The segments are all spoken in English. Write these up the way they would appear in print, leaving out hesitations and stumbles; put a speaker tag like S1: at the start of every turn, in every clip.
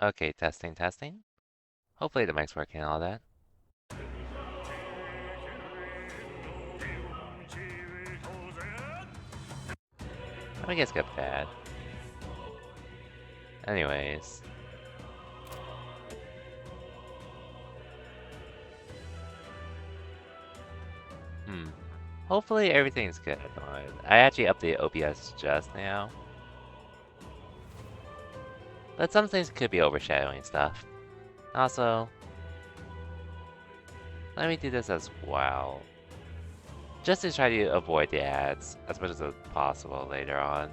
S1: Okay, testing, testing. Hopefully the mic's working and all that. Let me get skip that. Anyways. Hopefully everything's good. I actually updated OBS just now. But some things could be overshadowing stuff. Also, let me do this as well. Just to try to avoid the ads as much as possible later on.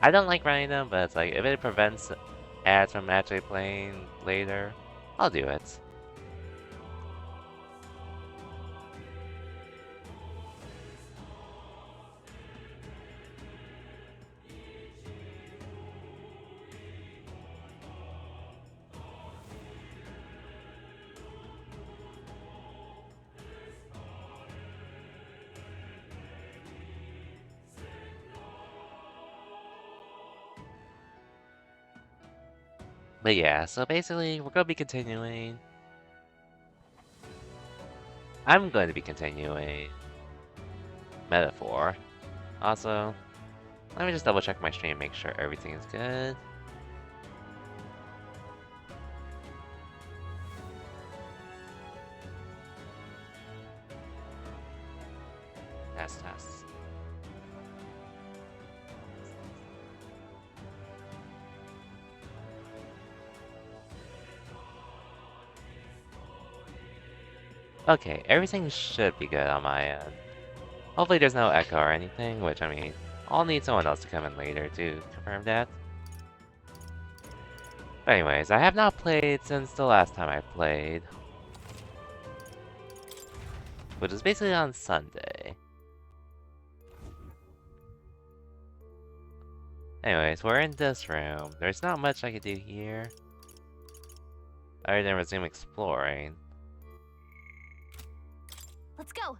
S1: I don't like running them, but it's like, if it prevents ads from actually playing later, I'll do it. But yeah, so basically, we're going to be continuing. I'm going to be continuing Metaphor. Also, let me just double check my stream, make sure everything is good. Test, test. Okay, everything should be good on my end. Hopefully there's no echo or anything, which, I mean, I'll need someone else to come in later to confirm that. But anyways, I have not played since the last time I played. Which is basically on Sunday. Anyways, we're in this room. There's not much I can do here. Other than resume exploring.
S2: Let's go.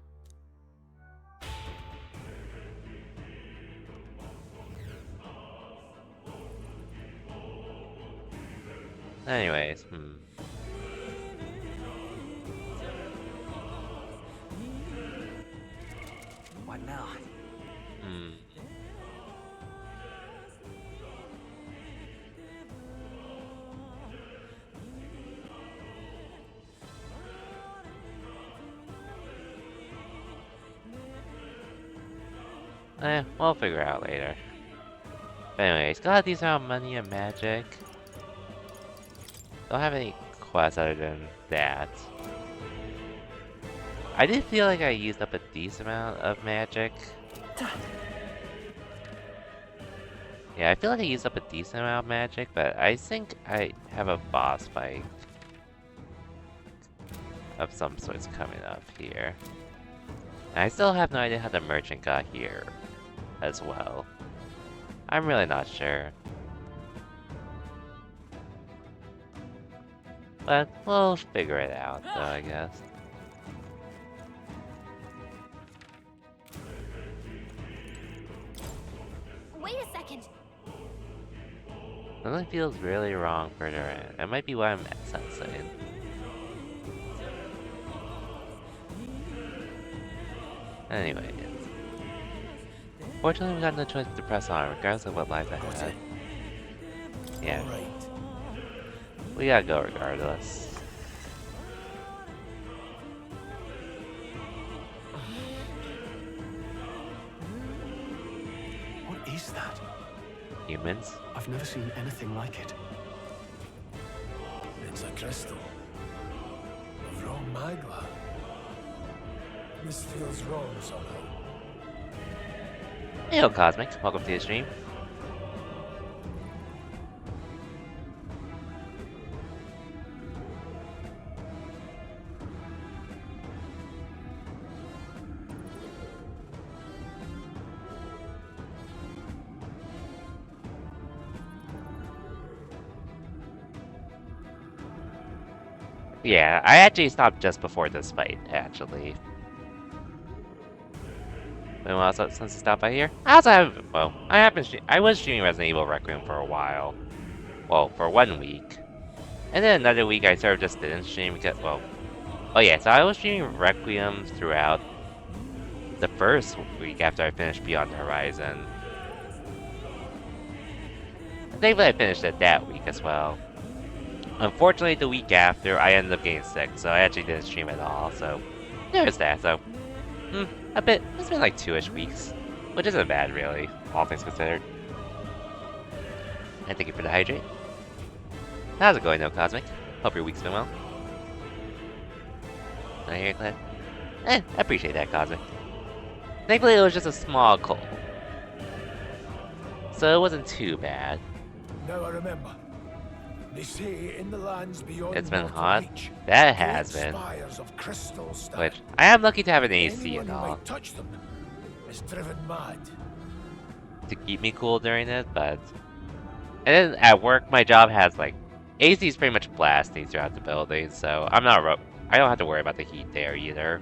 S1: Anyways,
S3: What now?
S1: We'll figure it out later. But anyways, got a decent amount of money and magic. Don't have any quests other than that. I did feel like I used up a decent amount of magic. Yeah, I feel like I used up a decent amount of magic, but I think I have a boss fight of some sorts coming up here. And I still have no idea how the merchant got here as well. I'm really not sure. But we'll figure it out, though, I guess.
S2: Wait a second.
S1: Something feels really wrong further in. That might be what I'm sensing. Anyway. Fortunately, we got no choice to press on, regardless of what lies ahead. Yeah. We gotta go regardless.
S3: What is that?
S1: Humans?
S3: I've never seen anything like it.
S4: It's a crystal. Of raw magma. This feels wrong somehow.
S1: Hey, Cosmic. Welcome to the stream. Yeah, I actually stopped just before this fight, actually. When else since I stopped by here? I also have, well, I was streaming Resident Evil Requiem for a while. Well, for 1 week. And then another week I sort of just didn't stream because, well, oh yeah, so I was streaming Requiem throughout the first week after I finished Beyond the Horizon. Thankfully I finished it that week as well. Unfortunately, the week after, I ended up getting sick, so I actually didn't stream at all, so there's that, so a bit, it's been like 2-ish weeks, which isn't bad really, all things considered. And thank you for the hydrate. How's it going though, Cosmic? Hope your week's been well. Did I hear it, Cliff? I appreciate that, Cosmic. Thankfully it was just a small cold, so it wasn't too bad.
S4: Now I remember. They say in the lands beyond
S1: It's been
S4: mortal
S1: hot.
S4: reach,
S1: That
S4: great
S1: has been.
S4: spires of crystal stand.
S1: Which, I am lucky to have an AC
S4: Anyone
S1: and
S4: who
S1: all
S4: might touch them is driven mad.
S1: to keep me cool during it, but... And then at work, my job has like... AC is pretty much blasting throughout the building, so I don't have to worry about the heat there either.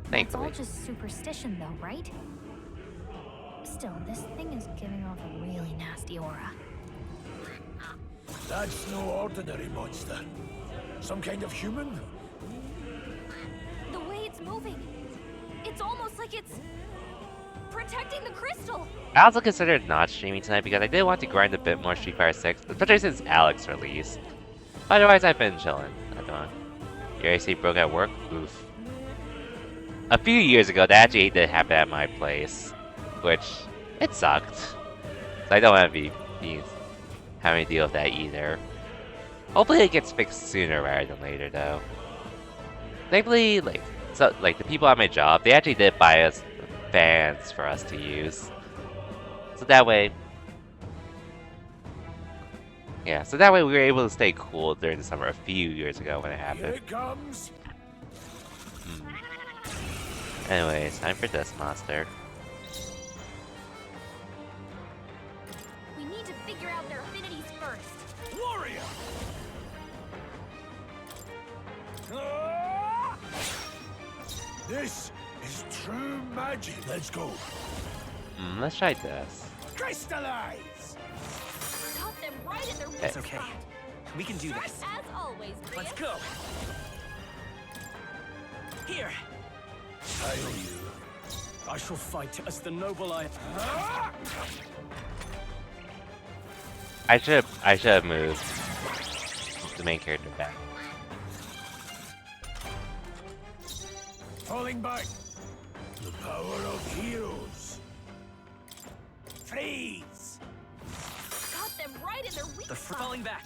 S2: It's
S1: Thankfully.
S2: all just superstition, though, right? Still, this thing is giving off a really nasty aura.
S4: That's no ordinary monster. Some kind of human?
S2: The way it's moving, it's almost like it's protecting the crystal.
S1: I also considered not streaming tonight because I did want to grind a bit more Street Fighter 6, especially since Alex released. Otherwise, I've been chilling. I don't know. Your AC broke at work? Oof. A few years ago, that actually did happen at my place, which, it sucked. So I don't want to be having to deal with that either. Hopefully it gets fixed sooner rather than later, though. Thankfully, the people at my job, they actually did buy us fans for us to use. So that way... Yeah, so that way we were able to stay cool during the summer a few years ago when it
S4: Here
S1: happened.
S4: it comes.
S1: Anyways, time for this monster.
S2: We need to figure out their affinities first.
S4: Warrior! This is true magic. Let's go.
S1: Let's try this.
S4: Crystallize!
S2: Got them right in their weak
S3: It's okay.
S2: spot.
S3: We can do
S2: Sharp
S3: this.
S2: as always,
S3: Let's
S2: Priya.
S3: go. Here.
S4: I owe you.
S3: I shall fight as the noble I.
S1: I should have moved the main character back.
S4: Falling back. The power of heroes. Freeze!
S2: Got them right in their weak
S3: The
S2: spot.
S3: falling back.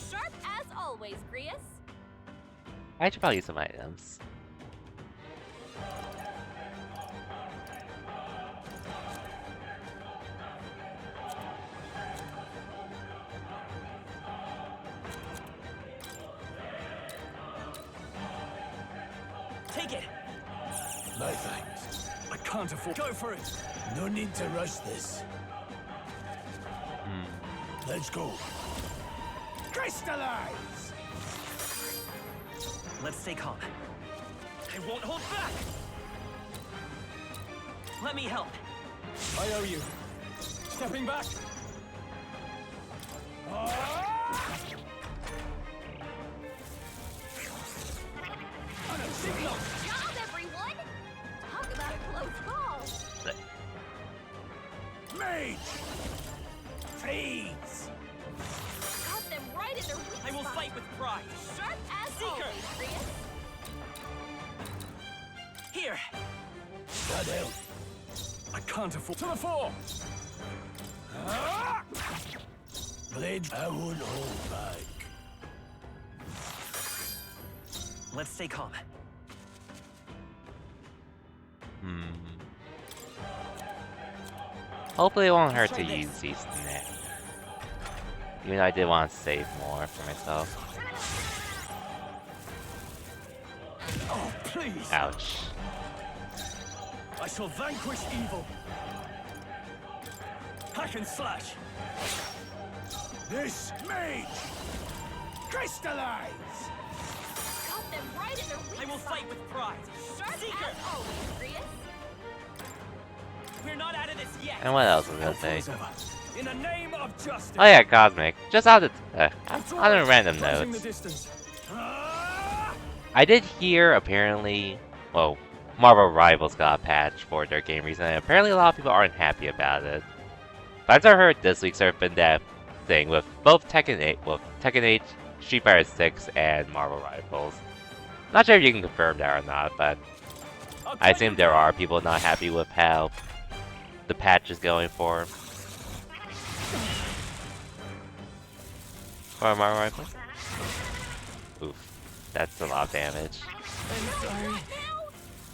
S2: Sharp as always, Grius.
S1: I should probably use some items.
S3: Take it.
S4: My thanks.
S3: I can't afford. Go for it.
S4: No need to rush this. Let's go. Crystallize!
S3: Let's stay calm. I won't hold back. Let me help. I owe you. Stepping back. Signal.
S2: Job, everyone! Talk about a close call.
S4: Mage! Freeze!
S2: Got them right in their weak
S3: I will
S2: spot.
S3: fight with pride.
S2: Sharp as
S3: Seeker.
S2: always, Grius.
S3: Here.
S4: That help.
S3: I can't afford. To the fore.
S4: Blade, I won't hold back.
S3: Let's stay calm.
S1: Hopefully it won't hurt
S3: Let's
S1: to
S3: try
S1: use
S3: this.
S1: these net. Even though I did want to save more for myself.
S3: Oh, please.
S1: Ouch.
S3: I shall vanquish evil. Hack and slash.
S4: This mage! Crystallize!
S2: Got them right in their weak
S3: I will
S2: spot.
S3: fight with pride.
S2: Sharp
S3: Seeker.
S2: as always, Grius.
S3: We're not out of this yet.
S1: And what else was I gonna say?
S3: Helpful as ever. In the name of justice.
S1: Oh yeah, Cosmic. Just on the
S3: It's all
S1: on a
S3: right.
S1: random
S3: Closing the
S1: note.
S3: distance. Ah!
S1: I did hear apparently, well, Marvel Rivals got a patch for their game recently. Apparently, a lot of people aren't happy about it. But I've heard this week's sort of been that thing with both Tekken 8, Street Fighter 6, and Marvel Rivals. Not sure if you can confirm that or not, but I assume there are people not happy with how the patch is going for Marvel Rivals. Oof, that's a lot of damage.
S3: I'm sorry.
S2: Now!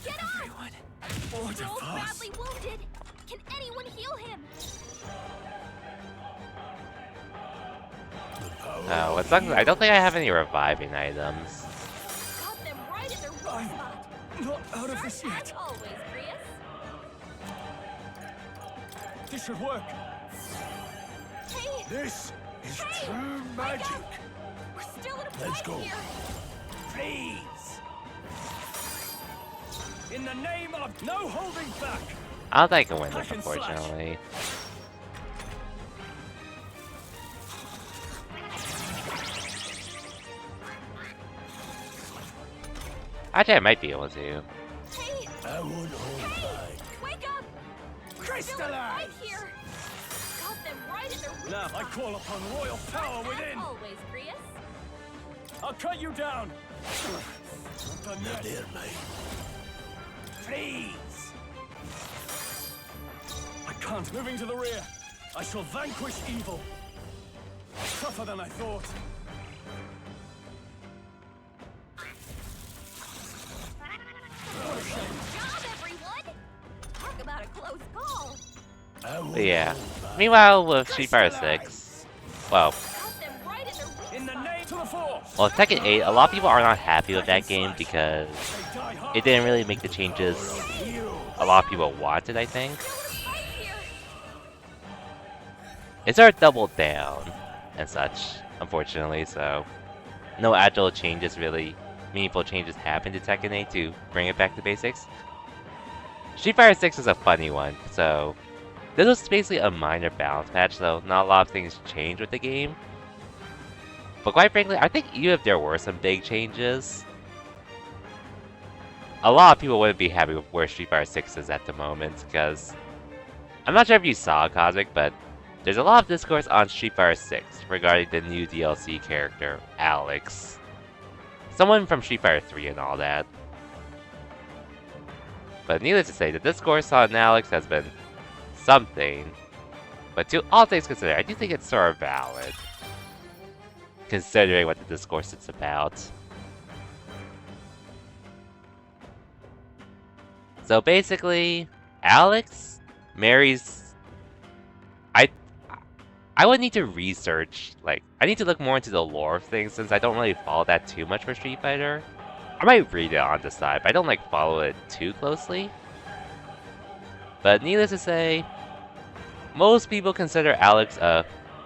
S2: Get up!
S3: Everyone. What a
S2: Joel's
S3: fuss.
S2: badly wounded. Can anyone heal him?
S1: What sucks is I don't think I have any reviving items.
S2: Got them right in their weak spot.
S3: Not out of this
S2: Sharp
S3: yet.
S2: as always, Prius.
S3: This should work.
S2: Hey,
S4: This is
S2: Hey,
S4: true
S2: wake
S4: magic.
S2: up! We're still in a
S4: Let's
S2: fight
S4: go.
S2: here.
S3: Please. In the name of no holding back.
S1: I don't think I can win this,
S3: Hack and slash.
S1: unfortunately. Actually, I might be able to.
S2: Hey,
S4: I won't hold back.
S2: wake up! We're still in a fight here. Got them right in their weak
S3: Now I
S2: spot.
S3: call upon royal power
S2: As
S3: within.
S2: always, Prius.
S3: I'll cut you down. Not done yet.
S4: There, mate.
S3: Please. I can't. Moving to the rear. I shall vanquish evil. Tougher than I thought.
S2: Good job, everyone! Talk about a close call.
S4: I won't
S1: But yeah.
S4: hold back.
S1: Meanwhile, with Street Fighter 6, well,
S2: Got them right in their weak
S3: In the
S2: spot.
S3: name to the force.
S1: well, Tekken 8, a lot of people are not happy with that game because
S3: They die hard.
S1: it didn't really make the changes a lot of people wanted, I think.
S2: Still in a fight here.
S1: It's sort of doubled down and such, unfortunately, so no agile changes really, meaningful changes happened to Tekken 8 to bring it back to basics. Street Fighter 6 is a funny one, so this was basically a minor balance patch, though not a lot of things changed with the game. But quite frankly, I think even if there were some big changes, a lot of people wouldn't be happy with where Street Fighter 6 is at the moment, because I'm not sure if you saw Cosmic, but there's a lot of discourse on Street Fighter 6 regarding the new DLC character, Alex. Someone from Street Fighter 3 and all that. But needless to say, the discourse on Alex has been something. But to all things considered, I do think it's sort of valid, considering what the discourse is about. So basically, Alex marries... I would need to research, I need to look more into the lore of things since I don't really follow that too much for Street Fighter. I might read it on the side, but I don't follow it too closely. But needless to say, most people consider Alex a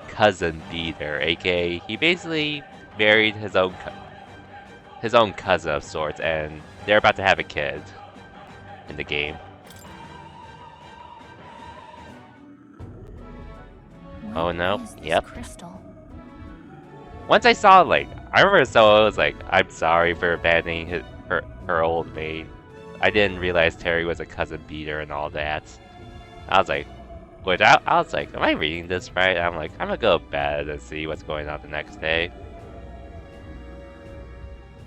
S1: cousin beater, aka he basically married his own cousin of sorts, and they're about to have a kid in the game. Oh no, yep.
S2: Crystal.
S1: Once I saw, I remember Solo was like, I'm sorry for abandoning her old mate. I didn't realize Terry was a cousin beater and all that. I was like, I was like, am I reading this right? I'm like, I'm gonna go to bed and see what's going on the next day.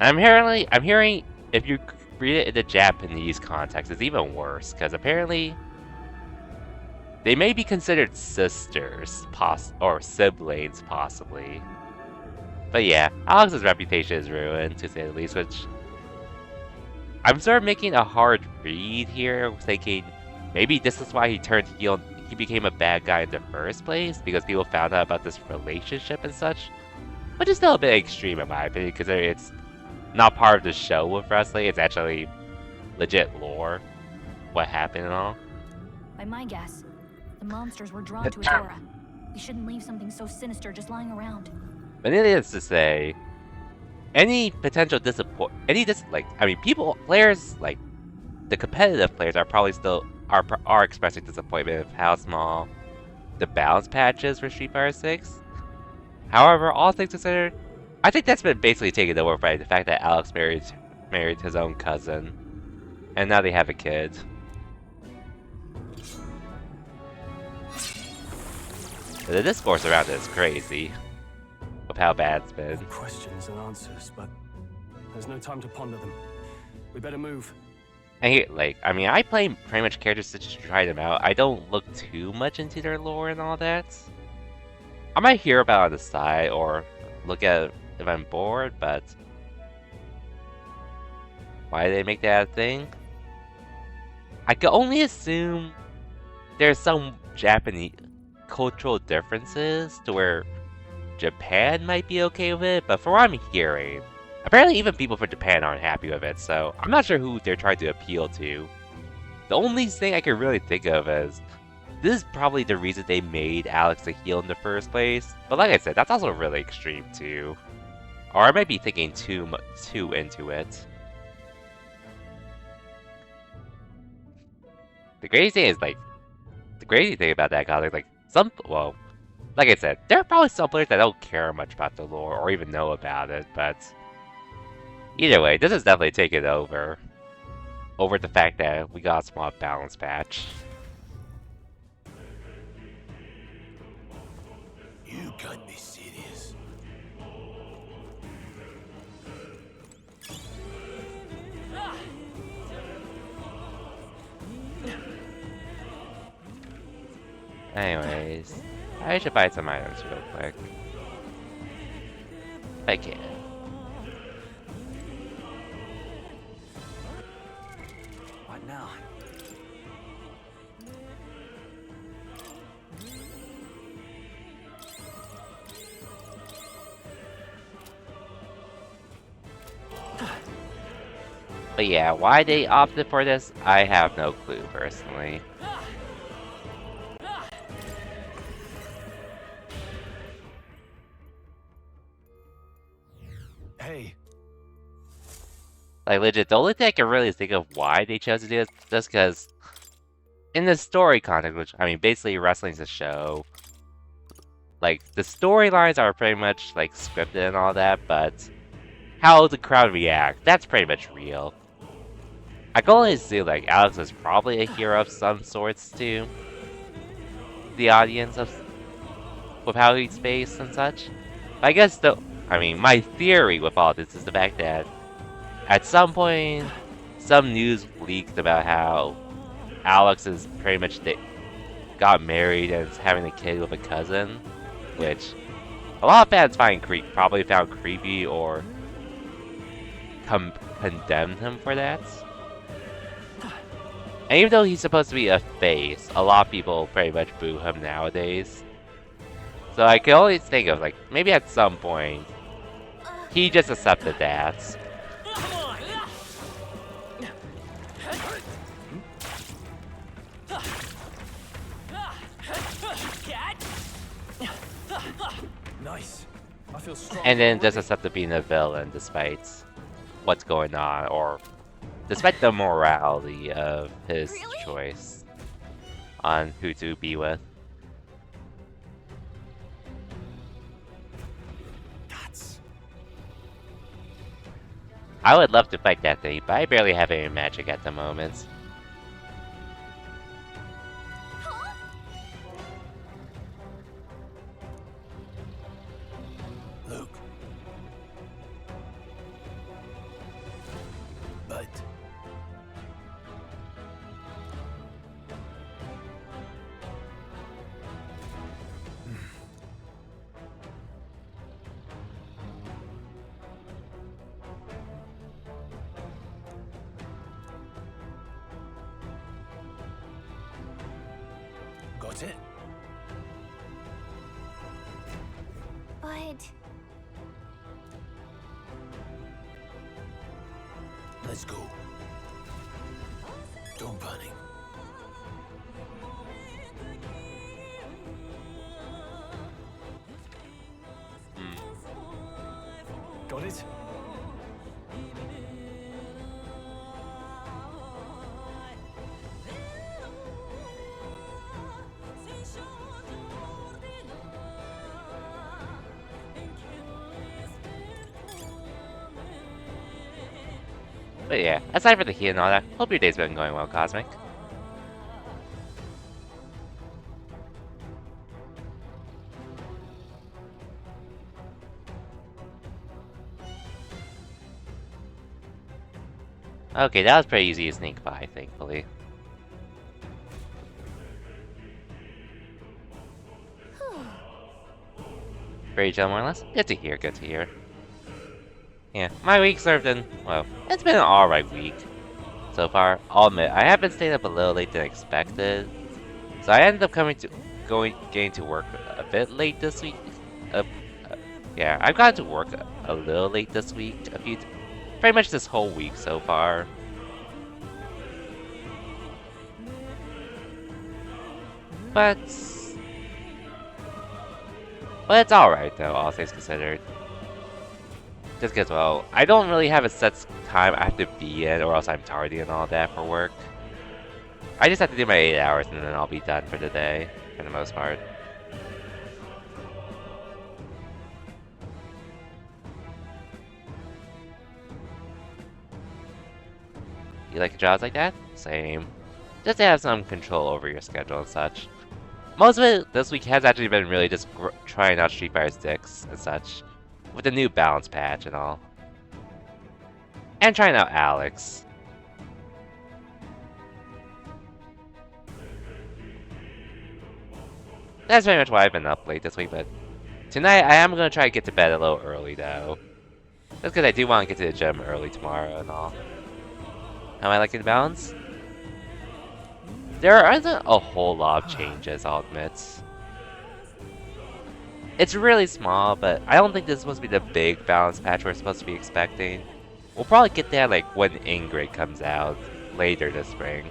S1: I'm hearing if you read it in the Japanese context, it's even worse, because apparently they may be considered sisters, or siblings, possibly. But yeah, Alex's reputation is ruined, to say the least, which... I'm sort of making a hard read here, thinking maybe this is why he turned heel, he became a bad guy in the first place, because people found out about this relationship and such. Which is still a bit extreme in my opinion, considering it's not part of the show with wrestling, it's actually legit lore, what happened and all.
S2: By my guess, the monsters were drawn to Adora. We shouldn't leave something so sinister just lying around.
S1: But needless to say, any potential players, the competitive players are are expressing disappointment with how small the balance patch is for Street Fighter 6. However, all things considered, I think that's been basically taken over by the fact that Alex married his own cousin, and now they have a kid. The discourse around it is crazy, with how bad it's been.
S3: Questions and answers, but there's no time to ponder them. We better move.
S1: I mean, I play pretty much characters to just try them out. I don't look too much into their lore and all that. I might hear about it on the side or look at it if I'm bored, but why did they make that a thing? I can only assume there's some Japanese cultural differences to where Japan might be okay with it, but from what I'm hearing, apparently even people from Japan aren't happy with it, so I'm not sure who they're trying to appeal to. The only thing I can really think of is, this is probably the reason they made Alex a heel in the first place, but like I said, that's also really extreme too. Or I might be thinking too into it. The crazy thing is, the crazy thing about that God, like I said, there are probably some players that don't care much about the lore or even know about it, but either way, this is definitely taken over the fact that we got a small balance patch.
S4: You can't be serious.
S1: Anyways, I should buy some items real quick. If I can.
S3: What now?
S1: But yeah, why they opted for this, I have no clue personally.
S3: Hey.
S1: Like legit, the only thing I can really think of why they chose to do this, just because in the story context, which I mean basically wrestling's a show, like the storylines are pretty much like scripted and all that, but how the crowd react, that's pretty much real. I can only assume like Alex is probably a hero of some sorts to the audience with how he's faced and such. But I guess my theory with all this is the fact that at some point, some news leaked about how Alex is pretty much got married and is having a kid with a cousin, which a lot of fans probably found creepy or condemned him for that. And even though he's supposed to be a face, a lot of people pretty much boo him nowadays. So I can always think of like, maybe at some point, he just accepted that.
S3: Nice. I feel strong.
S1: And then just accepted being a villain despite what's going on, or despite the morality of his choice on who to be with. I would love to fight that thing, but I barely have any magic at the moment.
S4: Look. But got it?
S2: But
S4: Let's go. Don't panic.
S3: Got it?
S1: But yeah, aside from the heat and all that, hope your day's been going well, Cosmic. Okay, that was pretty easy to sneak by, thankfully. Very chill, more or less. Good to hear, good to hear. Yeah, my week served in, well, it's been an alright week so far. I'll admit, I have been staying up a little late than expected. So I ended up getting to work a bit late this week. Yeah, I've gotten to work a little late this week, pretty much this whole week so far. But it's alright though, all things considered. Just because, well, I don't really have a set time I have to be in, or else I'm tardy and all that for work. I just have to do my 8 hours and then I'll be done for the day, for the most part. You like jobs like that? Same. Just to have some control over your schedule and such. Most of it this week has actually been really just trying out Street Fighter 6 and such. With the new balance patch and all. And trying out Alex. That's very much why I've been up late this week, but tonight I am going to try to get to bed a little early though. Just because I do want to get to the gym early tomorrow and all. How am I liking the balance? There aren't a whole lot of changes, I'll admit. It's really small, but I don't think this is supposed to be the big balance patch we're supposed to be expecting. We'll probably get that like when Ingrid comes out later this spring.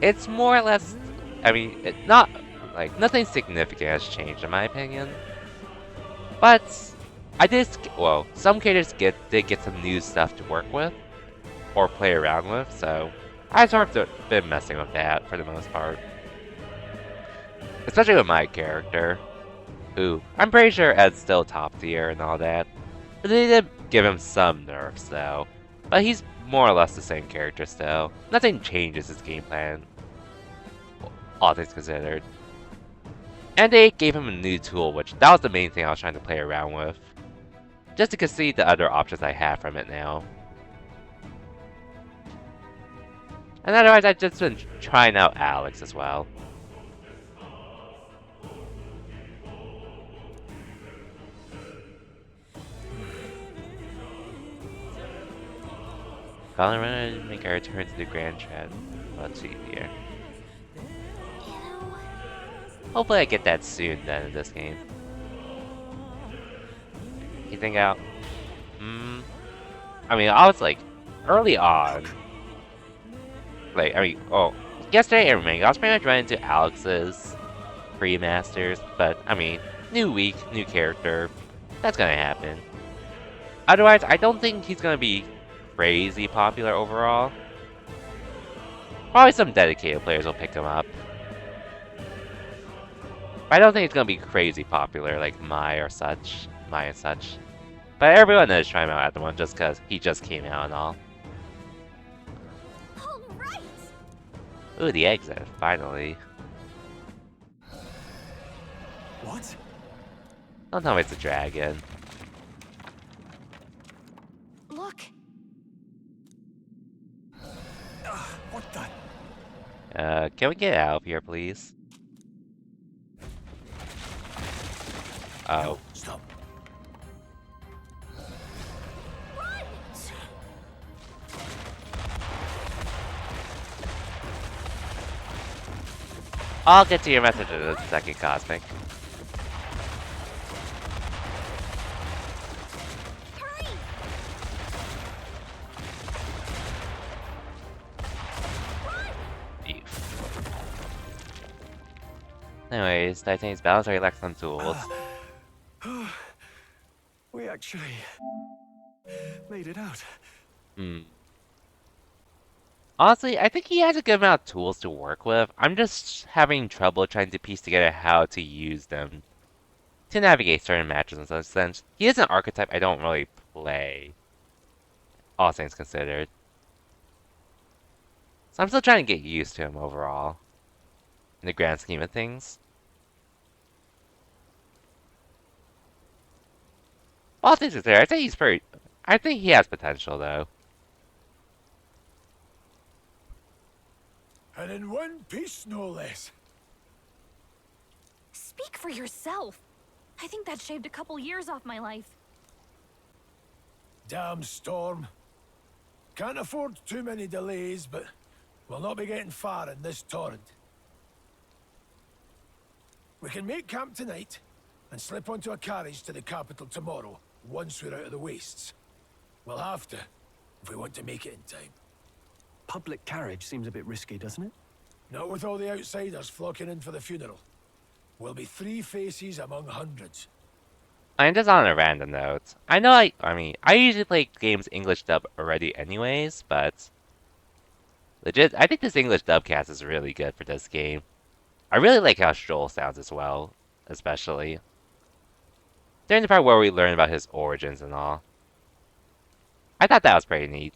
S1: It's more or less, I mean, nothing significant has changed in my opinion. But some characters did get some new stuff to work with or play around with, so I've sort of been messing with that for the most part. Especially with my character, who I'm pretty sure Ed's still top tier and all that. But they did give him some nerfs though. But he's more or less the same character still. Nothing changes his game plan, all things considered. And they gave him a new tool, which that was the main thing I was trying to play around with. Just to see the other options I have from it now. And otherwise, I've just been trying out Alex as well. Calling around to make our return to the Grand Chat. Let's see here. Hopefully I get that soon then in this game. You think out? I mean, I was like, early on. Yesterday and I was pretty much running into Alex's free masters, but I mean, new week, new character. That's gonna happen. Otherwise, I don't think he's gonna be crazy popular overall. Probably some dedicated players will pick him up. I don't think it's gonna be crazy popular like Mai and such. But everyone is trying him out at the moment just because he just came out and all.
S2: All right.
S1: Ooh, the exit, finally.
S3: What?
S1: Don't tell me it's a dragon.
S2: Look.
S3: What the?
S1: Can we get out of here, please? Oh.
S3: Stop.
S1: I'll get to your message in a second, Cosmic.
S2: Hurry.
S1: Anyways, Titanic's balance or lacks some tools.
S3: We actually made it out.
S1: Honestly, I think he has a good amount of tools to work with. I'm just having trouble trying to piece together how to use them to navigate certain matches in some sense. He is an archetype I don't really play. all things considered. So I'm still trying to get used to him overall, in the grand scheme of things. All things considered, I think he's pretty. I think he has potential, though.
S4: And in one piece, no less.
S2: Speak for yourself. I think that shaved a couple years off my life.
S4: Damn storm. Can't afford too many delays, but we'll not be getting far in this torrent. We can make camp tonight and slip onto a carriage to the capital tomorrow, once we're out of the wastes. We'll have to, if we want to make it in time.
S3: Public carriage seems a bit risky, doesn't it?
S4: Not with all the outsiders flocking in for the funeral. We'll be 3 faces among hundreds.
S1: And just on a random note, I know I mean, I usually play games English dub already anyways, but legit, I think this English dub cast is really good for this game. I really like how Joel sounds as well, especially during the part where we learn about his origins and all. I thought that was pretty neat.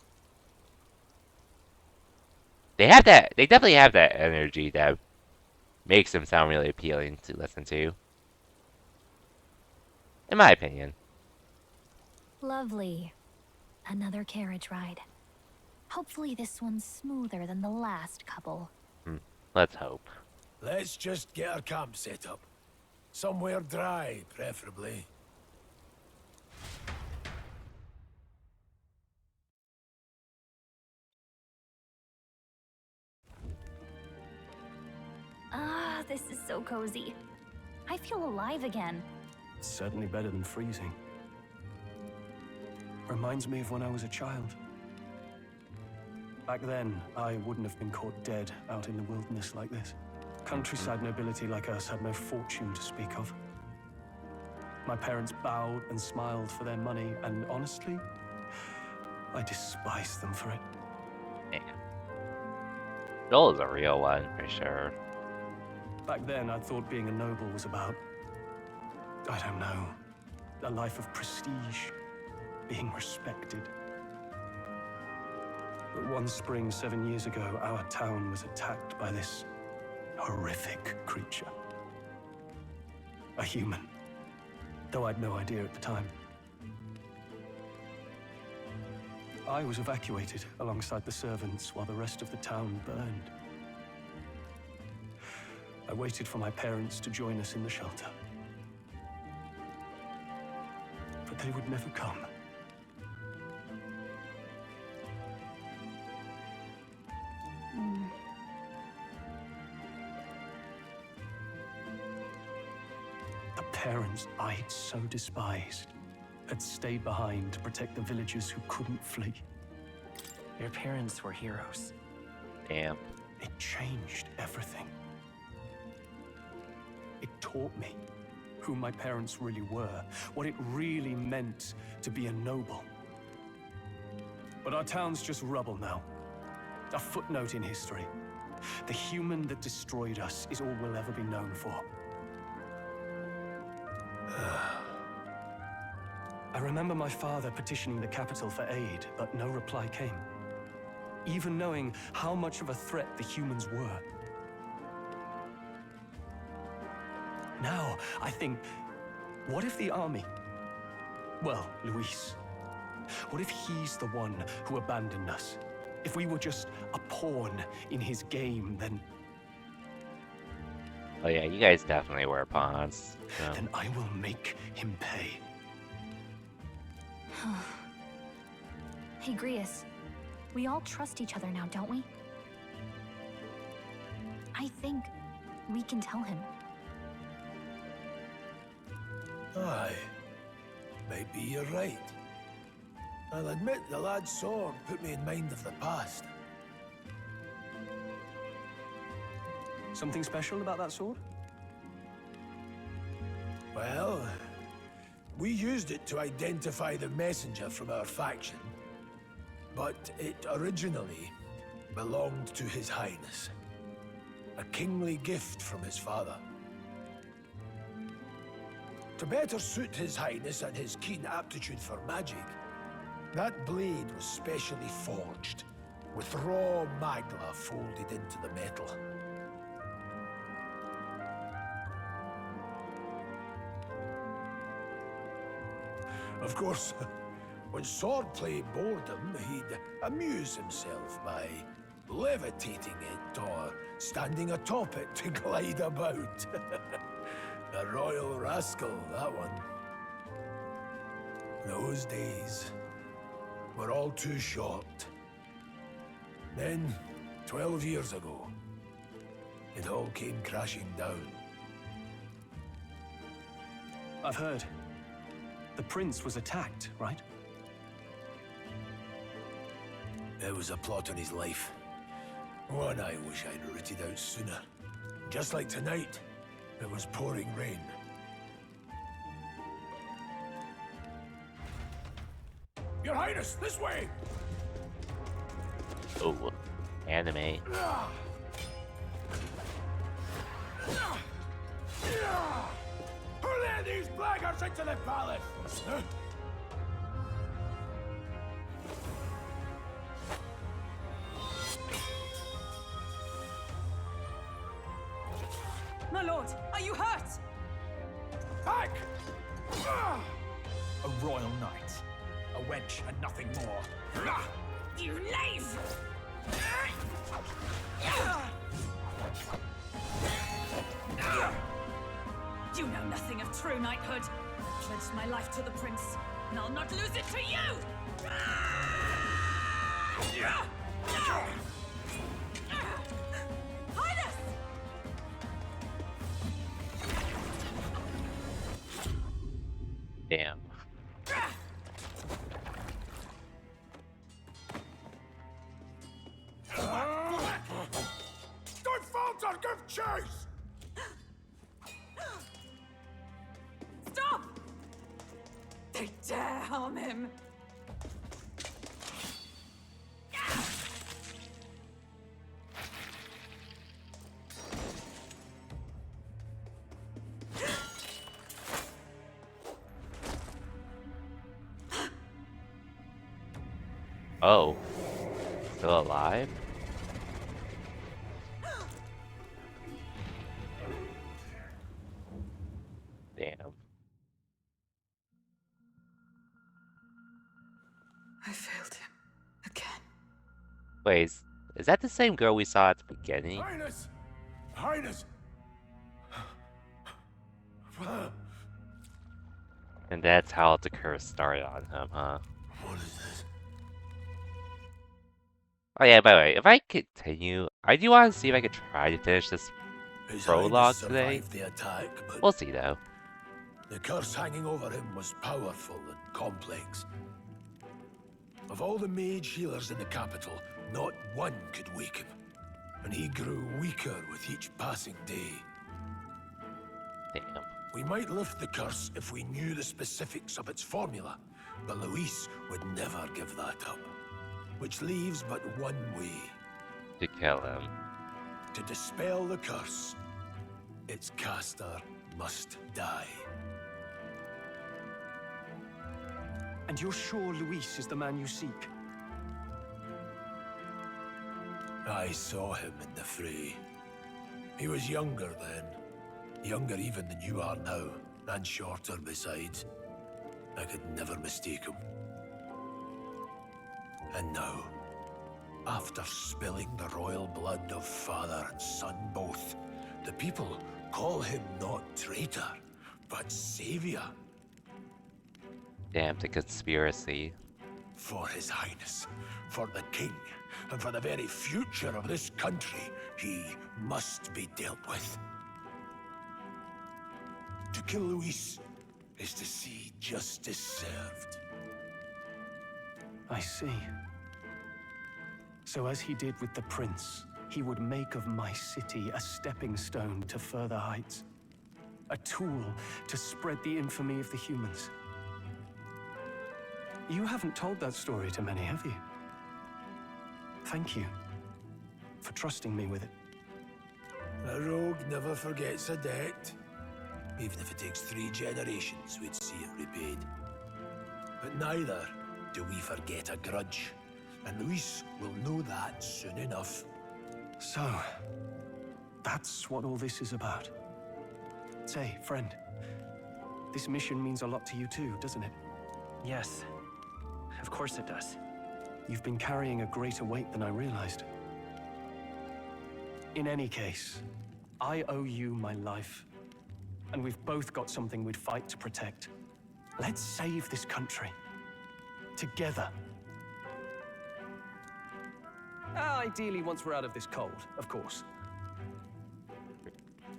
S1: They definitely have that energy that makes him sound really appealing to listen to. In my opinion.
S2: Lovely. Another carriage ride. Hopefully this one's smoother than the last couple.
S1: Let's hope.
S4: Let's just get our camp set up. Somewhere dry, preferably.
S2: Ah, this is so cozy. I feel alive again.
S3: It's certainly better than freezing. Reminds me of when I was a child. Back then, I wouldn't have been caught dead out in the wilderness like this. Countryside nobility like us had no fortune to speak of. My parents bowed and smiled for their money, and honestly, I despised them for it.
S1: Man. Joel is a real one, for sure.
S3: Back then, I thought being a noble was about, I don't know, a life of prestige, being respected. But one spring 7 years ago, our town was attacked by this horrific creature. A human, though I'd no idea at the time. I was evacuated alongside the servants while the rest of the town burned. I waited for my parents to join us in the shelter. But they would never come. The parents I'd so despised had stayed behind to protect the villagers who couldn't flee.
S5: Your parents were heroes.
S1: Damn.
S3: It changed everything. It taught me who my parents really were, what it really meant to be a noble. But our town's just rubble now. A footnote in history. The human that destroyed us is all we'll ever be known for. I remember my father petitioning the capital for aid, but no reply came. Even knowing how much of a threat the humans were. Now, I think, what if the army? Well, Luis. What if he's the one who abandoned us? If we were just a pawn in his game, then
S1: Oh yeah, you guys definitely were pawns. So.
S3: then I will make him pay.
S2: Hey, Grius. We all trust each other now, don't we? I think we can tell him.
S4: Aye. Maybe you're right. I'll admit the lad's sword put me in mind of the past.
S3: Something special about that sword?
S4: Well, we used it to identify the messenger from our faction. But it originally belonged to His Highness. A kingly gift from his father. To better suit His Highness and his keen aptitude for magic, That blade was specially forged, with raw magla folded into the metal. Of course, when swordplay bored him, he'd amuse himself by levitating it or standing atop it to glide about. A royal rascal, that one. Those days were all too short. Then, 12 years ago, it all came crashing down.
S3: I've heard. The prince was attacked, right?
S4: There was a plot on his life. One I wish I'd rooted out sooner. Just like tonight, it was pouring rain. Your Highness, this way!
S1: Oh, anime.
S4: Who let these blackguards into the palace?
S6: My lord, are you hurt?
S4: Back!
S7: A royal knight. A wench and nothing more.
S6: You knave! You know nothing of true knighthood. I pledged my life to the prince, and I'll not lose it to you! Highness!
S1: Damn.
S4: Don't falter! Give chase!
S6: Stop! They dare harm him!
S1: Oh. Still alive? Damn.
S6: I failed him. Again.
S1: Wait, is that the same girl we saw at the beginning?
S4: Highness! Highness!
S1: And that's how the curse started on him, huh?
S4: What is this?
S1: Oh yeah, by the way, if I continue, I do want to see if I could try to finish this.
S4: His
S1: Prologue
S4: Highness
S1: today?
S4: survived the attack, but
S1: We'll see though.
S4: the curse hanging over him was powerful and complex. Of all the mage healers in the capital, not one could wake him. And he grew weaker with each passing day.
S1: Damn.
S4: We might lift the curse if we knew the specifics of its formula, but Luis would never give that up. Which leaves but one way.
S1: To kill him.
S4: To dispel the curse, its caster must die.
S3: And you're sure Luis is the man you seek?
S4: I saw him in the fray. He was younger then. Younger even than you are now, and shorter besides. I could never mistake him. And now, after spilling the royal blood of father and son both, the people call him not traitor, but savior.
S1: Damn, the conspiracy.
S4: For his highness, for the king, and for the very future of this country, he must be dealt with. To kill Luis is to see justice served.
S3: I see. So as he did with the prince, he would make of my city a stepping stone to further heights. A tool to spread the infamy of the humans. You haven't told that story to many, have you? Thank you for trusting me with it.
S4: A rogue never forgets a debt. Even if it takes 3 generations, we'd see it repaid. But neither do we forget a grudge? And Luis will know that soon enough.
S3: So, that's what all this is about. Say, friend, this mission means a lot to you too, doesn't it?
S5: Yes. Of course it does.
S3: You've been carrying a greater weight than I realized. In any case, I owe you my life. And we've both got something we'd fight to protect. Let's save this country. Together. Ideally, once we're out of this cold, of course.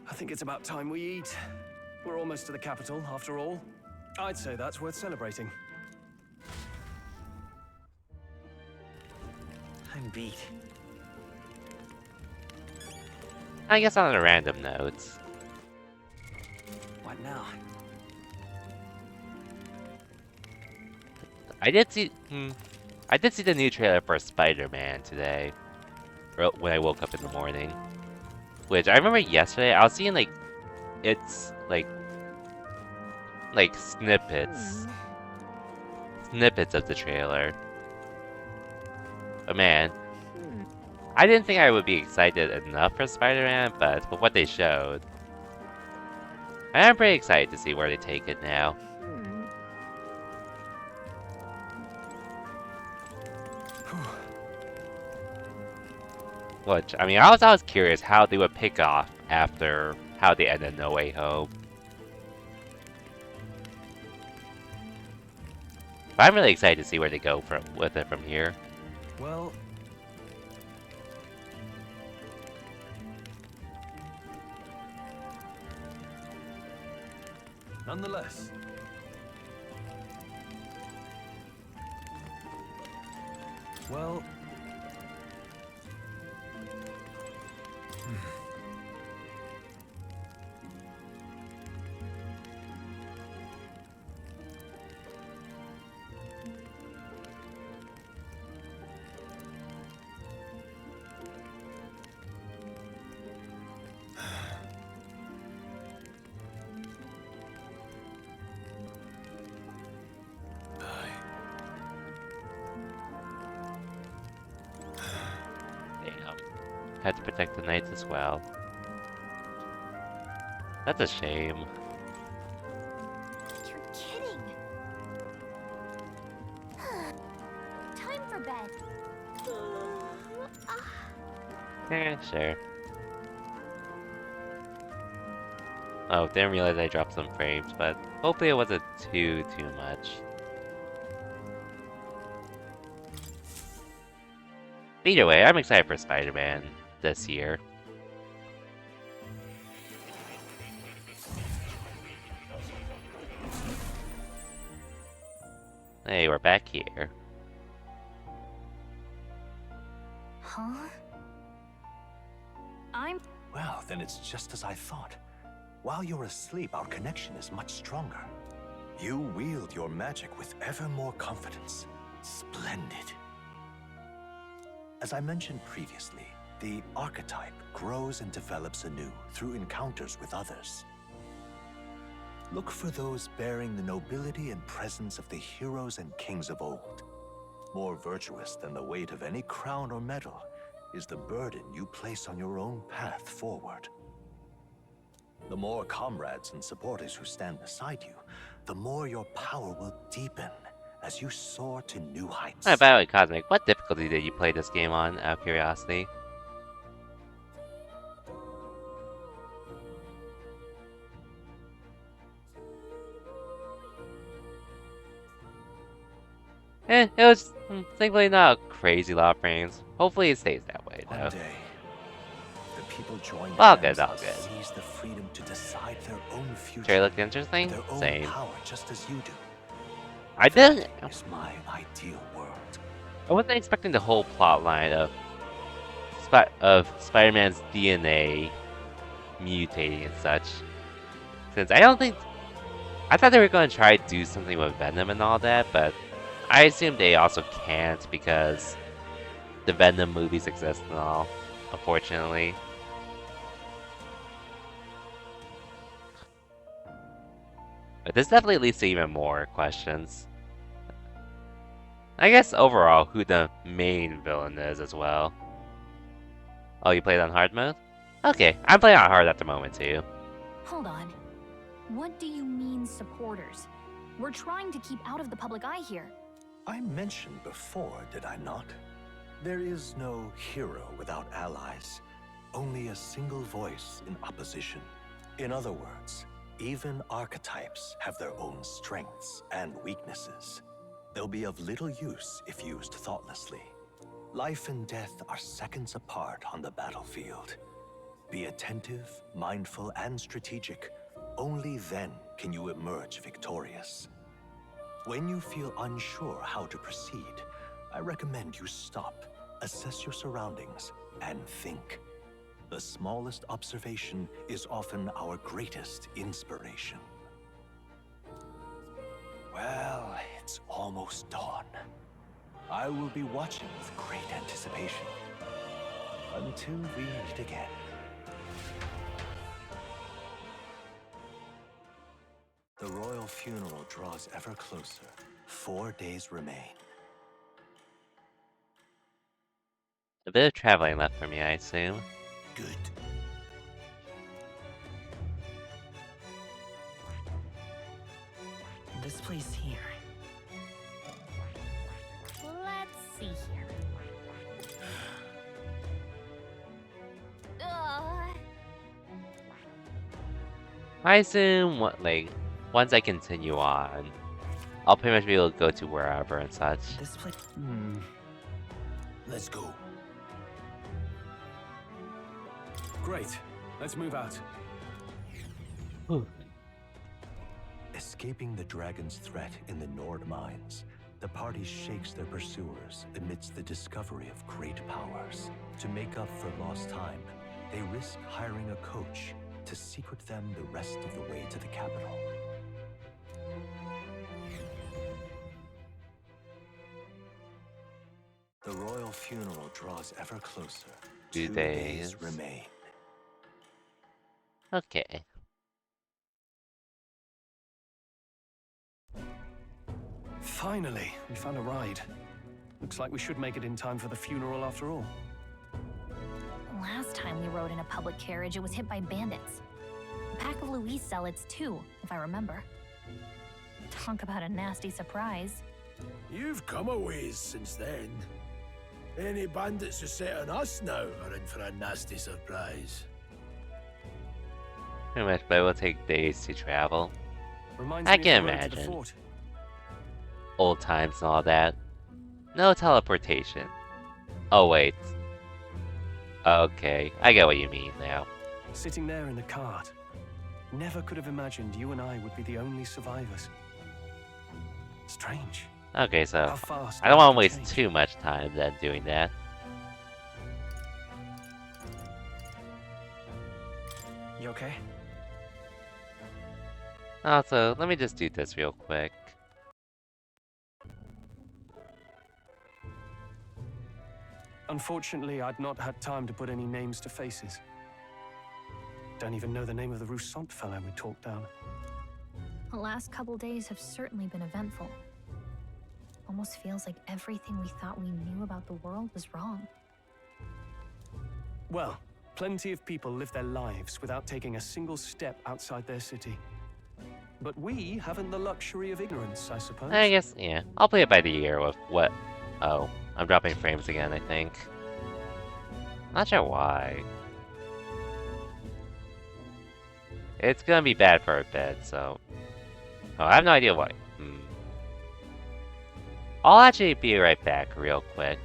S3: I think it's about time we eat. We're almost to the capital, after all. I'd say that's worth celebrating.
S5: I'm beat.
S1: I guess on a random note.
S5: What now?
S1: I did see the new trailer for Spider-Man today. When I woke up in the morning. Which I remember yesterday I was seeing like it's like snippets of the trailer. But man, I didn't think I would be excited enough for Spider-Man, but with what they showed, I am pretty excited to see where they take it now. Which, I mean, I was always curious how they would pick off after how they ended No Way Home. But I'm really excited to see where they go with it from here.
S3: Well... nonetheless... well...
S1: Damn. Had to protect the knights as well. That's a shame.
S2: You're kidding. Time for bed.
S1: Sure. Oh, didn't realize I dropped some frames, but hopefully it wasn't too much. Either way, I'm excited for Spider-Man this year. Hey, we're back here.
S2: Huh? I'm...
S8: Well, then it's just as I thought. While you're asleep, our connection is much stronger. You wield your magic with ever more confidence. Splendid. As I mentioned previously, the archetype grows and develops anew through encounters with others. Look for those bearing the nobility and presence of the heroes and kings of old. More virtuous than the weight of any crown or medal is the burden you place on your own path forward. The more comrades and supporters who stand beside you, the more your power will deepen as you soar to new heights.
S1: By the way, Cosmic, what difficulty did you play this game on, out of curiosity? It was thankfully not a crazy lot of frames. Hopefully it stays that way, though.
S8: One day, the people join
S1: All
S8: hands
S1: good, all
S8: to
S1: good.
S8: seize the freedom to decide their own future.
S1: Trailer looked interesting?
S8: Their own
S1: Same.
S8: power, just as you do.
S1: I didn't.
S8: Is my ideal world.
S1: I wasn't expecting the whole plot line of Spider-Man's DNA mutating and such. Since I thought they were going to try to do something with Venom and all that, but I assume they also can't because the Venom movies exist and all, unfortunately. But this definitely leads to even more questions. I guess overall who the main villain is as well. Oh, you played on hard mode? Okay, I'm playing on hard at the moment too.
S2: Hold on. What do you mean, supporters? We're trying to keep out of the public eye here.
S8: I mentioned before, did I not? There is no hero without allies. Only a single voice in opposition. In other words, even archetypes have their own strengths and weaknesses. They'll be of little use if used thoughtlessly. Life and death are seconds apart on the battlefield. Be attentive, mindful, and strategic. Only then can you emerge victorious. When you feel unsure how to proceed, I recommend you stop, assess your surroundings, and think. The smallest observation is often our greatest inspiration. Well, it's almost dawn. I will be watching with great anticipation. Until we meet again. The royal funeral draws ever closer. 4 days remain.
S1: A bit of traveling left for me, I assume.
S4: Good.
S5: This place here.
S2: Let's see here. Ugh.
S1: I assume once I continue on, I'll pretty much be able to go to wherever and such.
S5: This place.
S4: Let's go.
S3: Great. Let's move out.
S8: Escaping the dragon's threat in the Nord mines, the party shakes their pursuers amidst the discovery of great powers. To make up for lost time, they risk hiring a coach to secret them the rest of the way to the capital. The royal funeral draws ever closer.
S1: 2
S8: 2
S1: days.
S8: remain.
S1: Okay.
S3: Finally, we found a ride. Looks like we should make it in time for the funeral after all.
S2: Last time we rode in a public carriage, it was hit by bandits. A pack of Louise zealots, too, if I remember. Talk about a nasty surprise.
S4: You've come a ways since then. Any bandits who set on us now are in for a nasty surprise.
S1: Pretty much, but it will take days to travel.
S3: Reminds
S1: I
S3: me
S1: can
S3: of the road to the
S1: imagine.
S3: fort.
S1: Old times and all that. No teleportation. Oh wait. Okay, I get what you mean now.
S3: Sitting there in the cart. Never could have imagined you and I would be the only survivors. Strange.
S1: Okay,
S3: How
S1: so
S3: fast
S1: I don't want to
S3: life
S1: waste
S3: can change.
S1: too much time then doing that.
S5: You okay?
S1: Also, let me just do this real quick.
S3: Unfortunately, I'd not had time to put any names to faces. Don't even know the name of the Rousseau fellow we talked down.
S2: The last couple days have certainly been eventful. Almost feels like everything we thought we knew about the world was wrong.
S3: Well, plenty of people live their lives without taking a single step outside their city. But we haven't the luxury of ignorance, I suppose.
S1: I guess, yeah. I'll play it by the ear with what... Oh, I'm dropping frames again, I think. Not sure why. It's gonna be bad for a bit, so... Oh, I have no idea why. I'll actually be right back real quick.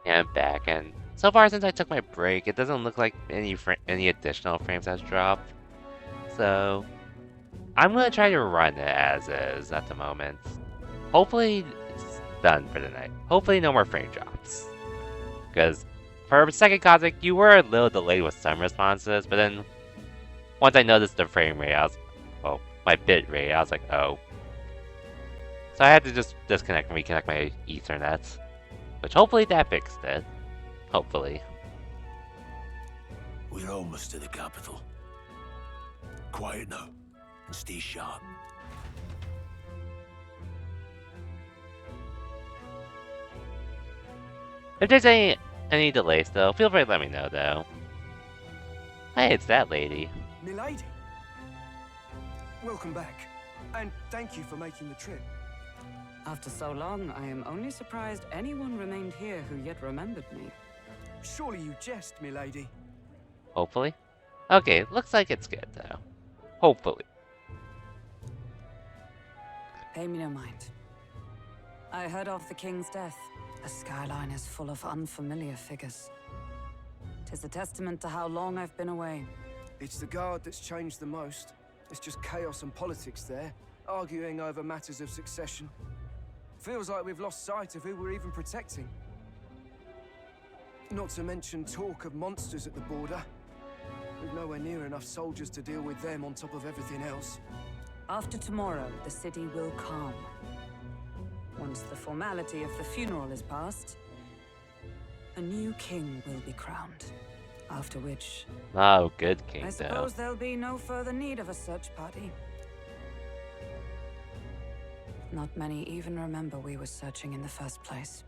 S1: Yeah, I'm back, and so far since I took my break, it doesn't look like any additional frames has dropped. So I'm gonna try to run it as is at the moment. Hopefully it's done for the night. Hopefully no more frame drops. Because for a second, Kazik, you were a little delayed with some responses, but then once I noticed the frame rate, well, my bit rate, I was like, oh. So I had to just disconnect and reconnect my Ethernet. Which hopefully that fixed it. Hopefully.
S4: We're almost to the capital. Quiet now, and stay sharp.
S1: If there's any delays though, feel free to let me know though. Hey, it's that lady.
S5: Milady. Welcome back, and thank you for making the trip.
S9: After so long, I am only surprised anyone remained here who yet remembered me.
S5: Surely you jest, milady.
S1: Hopefully. Okay, looks like it's good though. Hopefully.
S9: Pay me no mind. I heard of the king's death. The skyline is full of unfamiliar figures. 'Tis a testament to how long I've been away.
S5: It's the guard that's changed the most. It's just chaos and politics there, arguing over matters of succession. Feels like we've lost sight of who we're even protecting. Not to mention talk of monsters at the border. We've nowhere near enough soldiers to deal with them on top of everything else.
S9: After tomorrow, the city will calm. Once the formality of the funeral is past, a new king will be crowned. After which,
S1: Oh, good king
S9: I
S1: though.
S9: suppose there'll be no further need of a search party. Not many even remember we were searching in the first place.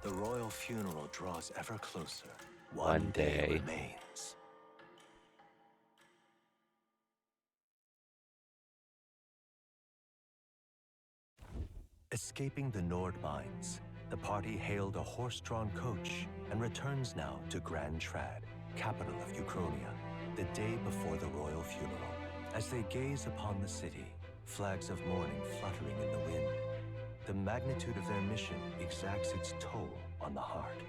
S8: The royal funeral draws ever closer.
S1: One day.
S8: remains. Escaping the Nord mines, the party hailed a horse-drawn coach and returns now to Grand Trad, capital of Uchronia, the day before the royal funeral. As they gaze upon the city, flags of mourning fluttering in the wind, the magnitude of their mission exacts its toll on the heart.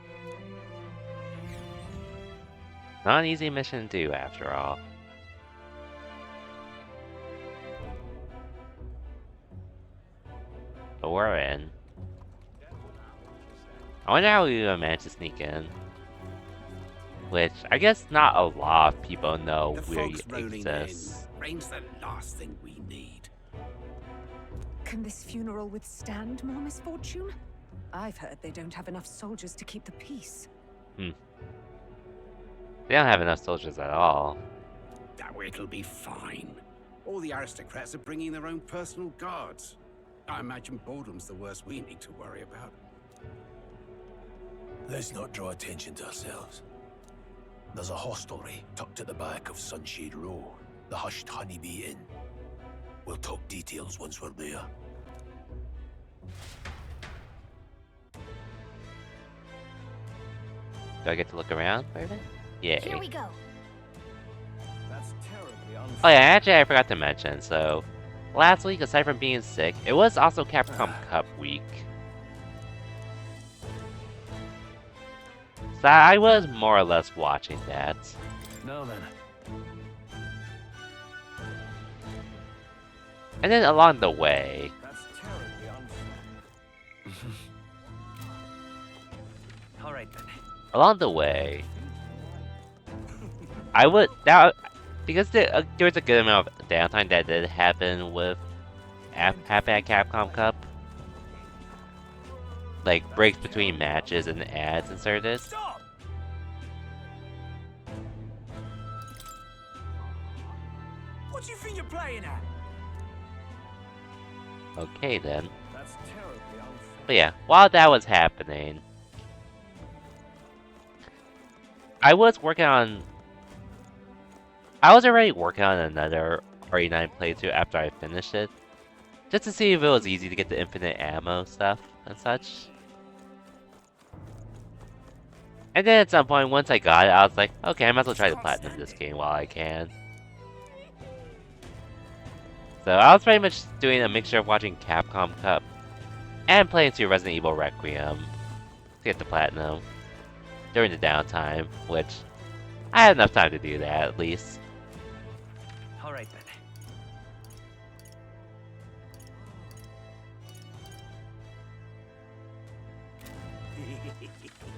S1: Not an easy mission to do after all. But we're in. I wonder how we would manage to sneak in. Which, I guess not a lot of people know
S7: The
S1: where
S7: fog's
S1: it
S7: rolling
S1: exists.
S7: in. Rain's the last thing we need.
S10: Can this funeral withstand more misfortune? I've heard they don't have enough soldiers to keep the peace.
S1: They don't have enough soldiers at all.
S7: Oh, it'll be fine. All the aristocrats are bringing their own personal guards. I imagine boredom's the worst we need to worry about.
S4: Let's not draw attention to ourselves. There's a hostelry tucked at the back of Sunshade Row, the Hushed Honeybee Inn. We'll talk details once we're there.
S1: Do I get to look around for a bit? Yay.
S2: Here we go.
S5: That's terribly unfair.
S1: Oh yeah, actually I forgot to mention, so last week, aside from being sick, it was also Capcom Cup week. So I was more or less watching that.
S3: Now then,
S1: And then along the way,
S5: That's terribly unfair. All right then.
S1: I would now because there was a good amount of downtime that did happen with happened at Capcom Cup, like breaks between matches and ads inserted.
S5: Stop! What do you think you're playing at?
S1: Okay then.
S5: That's terribly unfair.
S1: But yeah, while that was happening, I was already working on another RE9 playthrough after I finished it, just to see if it was easy to get the infinite ammo stuff and such. And then at some point, once I got it, I was like, okay, I might as well try to platinum this game while I can. So I was pretty much doing a mixture of watching Capcom Cup and playing through Resident Evil Requiem to get the platinum during the downtime, which I had enough time to do that at least.
S5: All right then.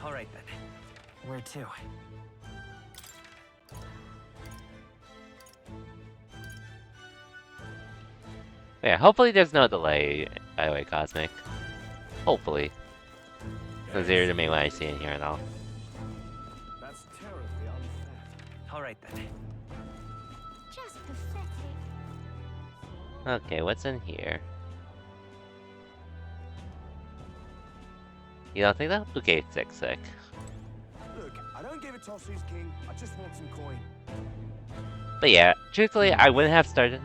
S5: All right then. Where to?
S1: Yeah, hopefully there's no delay, by the way, Cosmic. Hopefully. Since you're the main one I see in here and all.
S5: That's terribly unfair. All right then.
S2: Just pathetic.
S1: Okay, what's in here? You don't think that? Okay, sick.
S5: Look, I don't give a toss who's king. I just want some coin.
S1: But yeah, truthfully, I wouldn't have started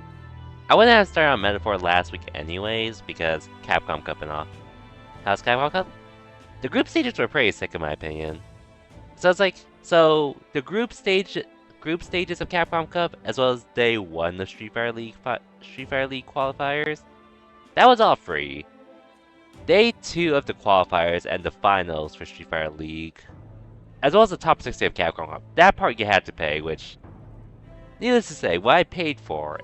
S1: I wouldn't have started on Metaphor last week anyways, because Capcom Cup and all. How's Capcom Cup? The group stages were pretty sick in my opinion. So it's like, so the group stages of Capcom Cup, as well as day 1 of Street Fighter League qualifiers, that was all free. Day 2 of the qualifiers and the finals for Street Fighter League, as well as the top 60 of Capcom Cup, that part you had to pay, which, needless to say, what I paid for,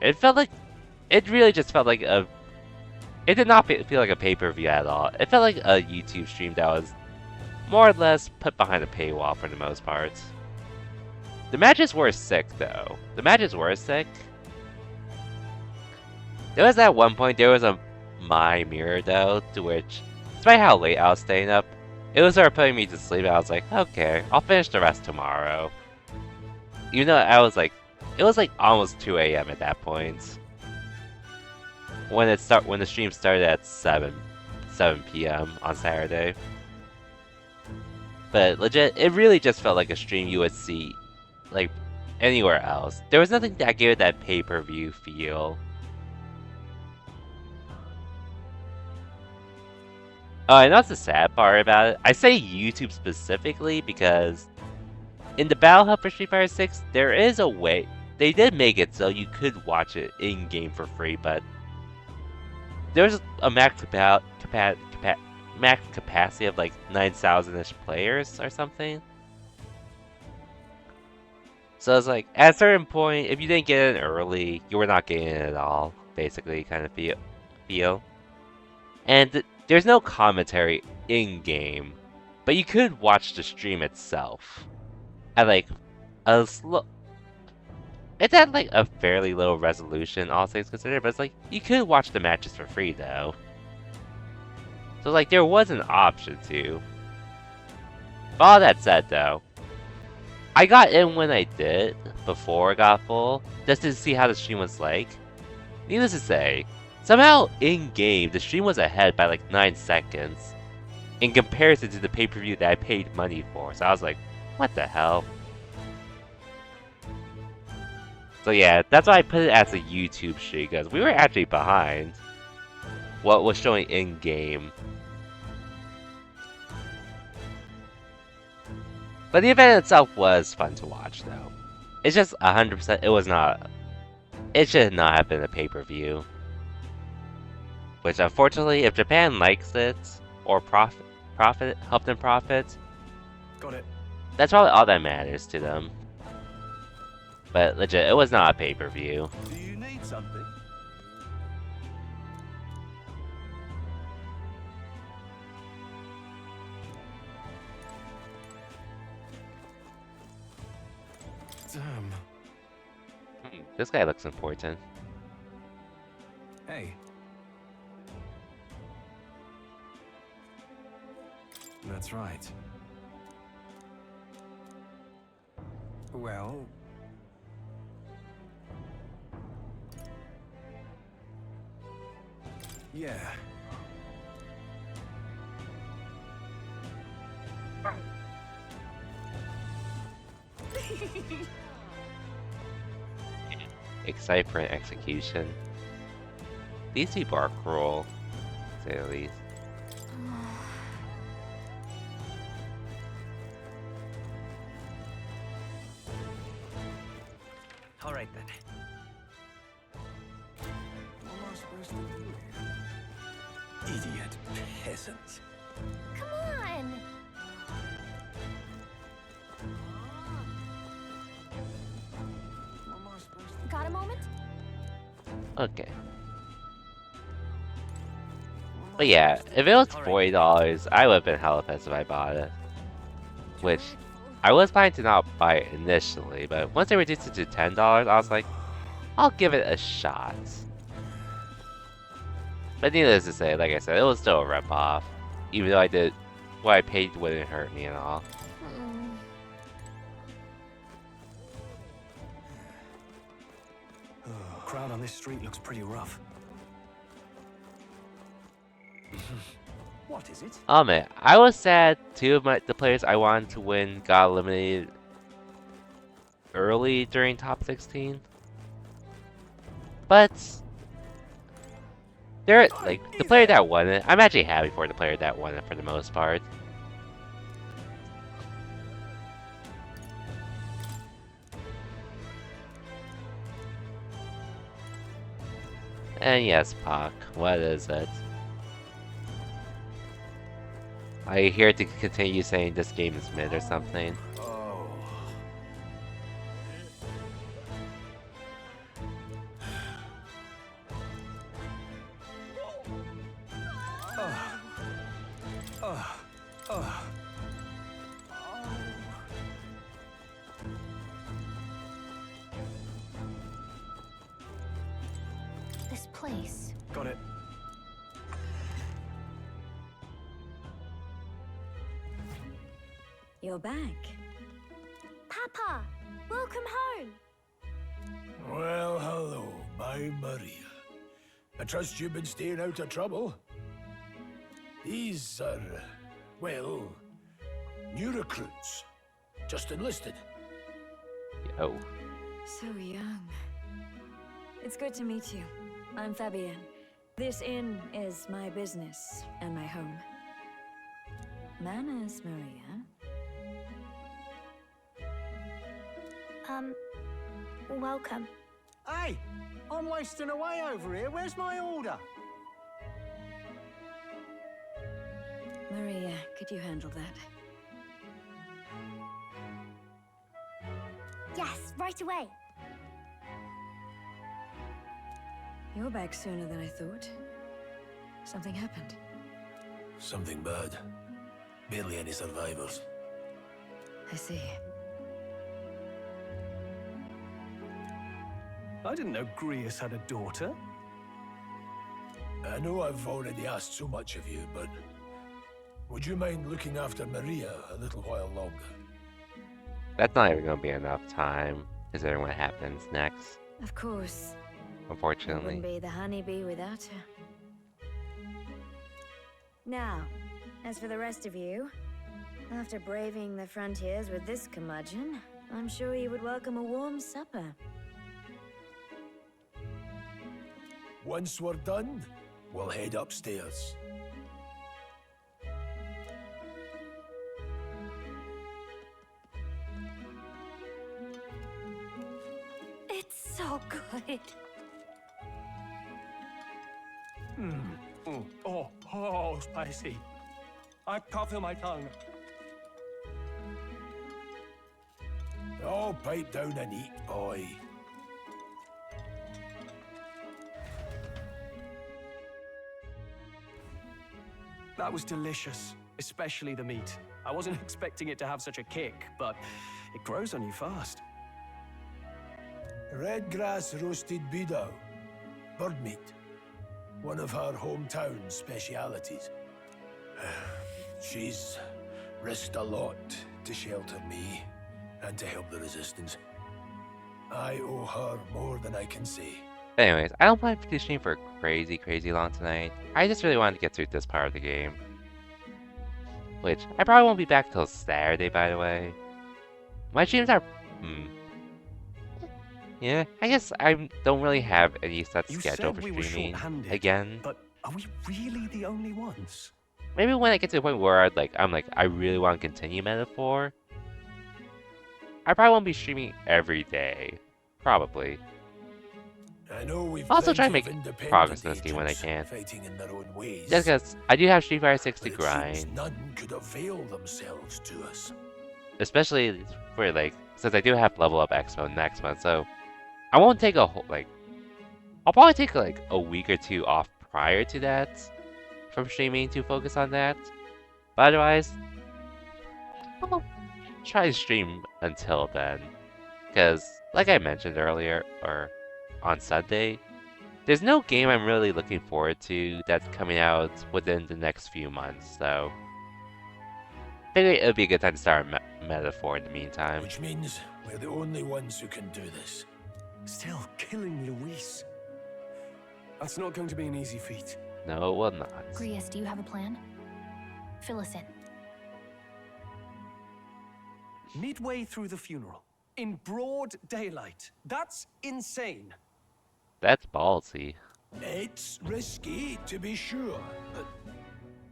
S1: it really just felt like a... It did not feel like a pay-per-view at all. It felt like a YouTube stream that was more or less put behind a paywall for the most part. The matches were sick, though. The matches were sick. There was at one point, there was a My Mirror, though, to which, despite how late I was staying up, it was sort of putting me to sleep, and I was like, okay, I'll finish the rest tomorrow. Even though I was like, it was like almost 2 AM at that point. When the stream started at 7 PM on Saturday. But legit, it really just felt like a stream you would see, like, anywhere else. There was nothing that gave it that pay-per-view feel. Oh, and that's the sad part about it. I say YouTube specifically because in the Battle Hub for Street Fighter 6, there is a way. They did make it so you could watch it in-game for free, but there's a max capacity of like 9,000-ish players or something. So it's like, at a certain point, if you didn't get in early, you were not getting it at all, basically, kind of feel. And there's no commentary in-game, but you could watch the stream itself at like a it's at like a fairly low resolution, all things considered, but it's like, you could watch the matches for free though. So like, there was an option to. But all that said though, I got in when I did, before it got full, just to see how the stream was like. Needless to say, somehow in-game, the stream was ahead by like 9 seconds in comparison to the pay-per-view that I paid money for. So I was like, what the hell? So yeah, that's why I put it as a YouTube stream, because we were actually behind what was showing in-game. But the event itself was fun to watch, though. It's just 100%, it should not have been a pay-per-view. Which, unfortunately, if Japan likes it, or help them profit,
S3: got it.
S1: That's probably all that matters to them. But legit, it was not a pay-per-view.
S3: Do you need something? Damn.
S1: This guy looks important.
S3: Hey. That's right. Well... yeah.
S1: Excited for an execution. These people are cruel, to say the least.
S3: All right then. What am I supposed to do here? Idiot peasant.
S2: Come on!
S3: What am I supposed to do?
S2: Got a moment?
S1: Okay. But yeah, if it was $40, I would have been hella pissed if I bought it. Which, I was planning to not buy it initially, but once they reduced it to $10, I was like, I'll give it a shot. But needless to say, like I said, it was still a rip-off. Even though what I paid wouldn't hurt me at all.
S3: Crowd on this street looks pretty rough. What is it?
S1: Oh man, I was sad two of the players I wanted to win got eliminated early during top 16. But They're like the player that won it. I'm actually happy for the player that won it for the most part. And yes, Pac, what is it? Are you here to continue saying this game is mid or something?
S4: Oh.
S2: This place.
S3: Got it.
S11: You're back.
S2: Papa, welcome home.
S4: Well, hello, my Maria. I trust you've been staying out of trouble. These are, well, new recruits. Just enlisted.
S1: Yo.
S11: So young. It's good to meet you. I'm Fabienne. This inn is my business and my home. Manners, Maria.
S2: Welcome.
S12: Hey, I'm wasting away over here. Where's my order?
S11: Maria, could you handle that?
S2: Yes, right away.
S11: You're back sooner than I thought. Something happened.
S4: Something bad. Barely any survivors.
S11: I see.
S3: I didn't know Grius had a daughter.
S4: I know I've already asked so much of you, but would you mind looking after Maria a little while longer?
S1: That's not even gonna be enough time, considering what happens next.
S11: Of course. I
S1: Unfortunately.
S11: wouldn't be the honeybee without her. Now, as for the rest of you, after braving the frontiers with this curmudgeon, I'm sure you would welcome a warm supper.
S4: Once we're done, we'll head upstairs.
S2: It's so good.
S3: Oh, spicy. I can't feel my tongue.
S4: Oh, pipe down and eat, boy.
S3: That was delicious, especially the meat. I wasn't expecting it to have such a kick, but it grows on you fast.
S4: Red grass roasted bidao. Bird meat. One of her hometown specialities. She's risked a lot to shelter me and to help the resistance. I owe her more than I can say.
S1: Anyways, I don't plan to stream for crazy long tonight. I just really wanted to get through this part of the game. Which, I probably won't be back till Saturday, by the way. My streams are... Yeah, I guess I don't really have any set schedule for streaming again.
S3: But are we really the only ones?
S1: Maybe when I get to the point where I really want to continue Metaphor. I probably won't be streaming every day. Probably.
S4: I know we've
S1: also try to
S4: plenty
S1: make
S4: of independent
S1: progress in this game when I
S4: agents
S1: can.
S4: fighting in their own ways.
S1: Just because I do have Street Fighter 6 to
S4: But it
S1: grind.
S4: seems none could avail themselves to us.
S1: Especially for since I do have Level Up Expo next month, so I won't take a whole I'll probably take a week or two off prior to that from streaming to focus on that. But otherwise, I'll try to stream until then. Because, like I mentioned earlier, or on Sunday, there's no game I'm really looking forward to that's coming out within the next few months, so I think it'll be a good time to start Metaphor in the meantime.
S4: Which means we're the only ones who can do this.
S3: Still killing Luis. That's not going to be an easy feat.
S1: No, it will not.
S2: Grius, do you have a plan? Fill us in.
S3: Midway through the funeral, in broad daylight. That's insane.
S1: That's ballsy.
S4: It's risky, to be sure, but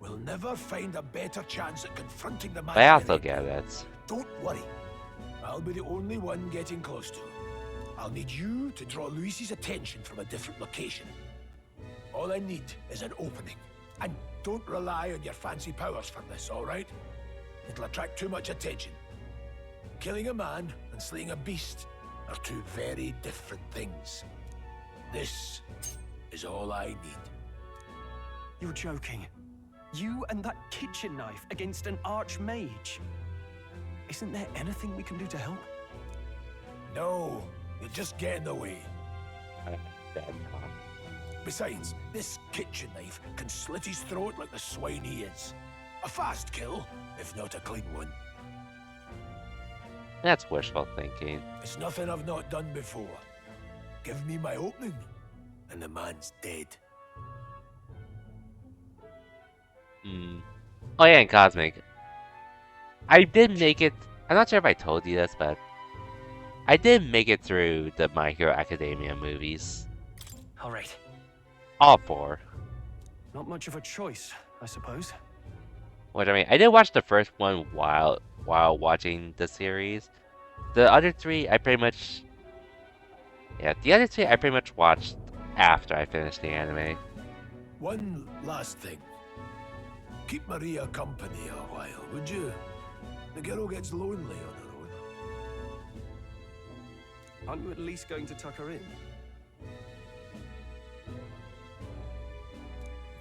S4: we'll never find a better chance at confronting the man.
S1: I also get it.
S4: Don't worry. I'll be the only one getting close to him. I'll need you to draw Luis's attention from a different location. All I need is an opening. And don't rely on your fancy powers for this, all right? It'll attract too much attention. Killing a man and slaying a beast are two very different things. This is all I need.
S3: You're joking. You and that kitchen knife against an archmage. Isn't there anything we can do to help?
S4: No, you'll just get in the way. Besides, this kitchen knife can slit his throat like the swine he is. A fast kill, if not a clean one.
S1: That's wishful thinking.
S4: It's nothing I've not done before. Give me my opening, and the man's dead.
S1: Oh yeah, and Cosmic. I did make it. I'm not sure if I told you this, but I did make it through the My Hero Academia movies.
S3: All right.
S1: All 4.
S3: Not much of a choice, I suppose.
S1: What I mean, I did watch the first one while watching the series. The other 3, I pretty much. Yeah, the other 3 I pretty much watched after I finished the anime.
S4: One last thing. Keep Maria company a while, would you? The girl gets lonely on her own.
S3: Aren't you at least going to tuck her in?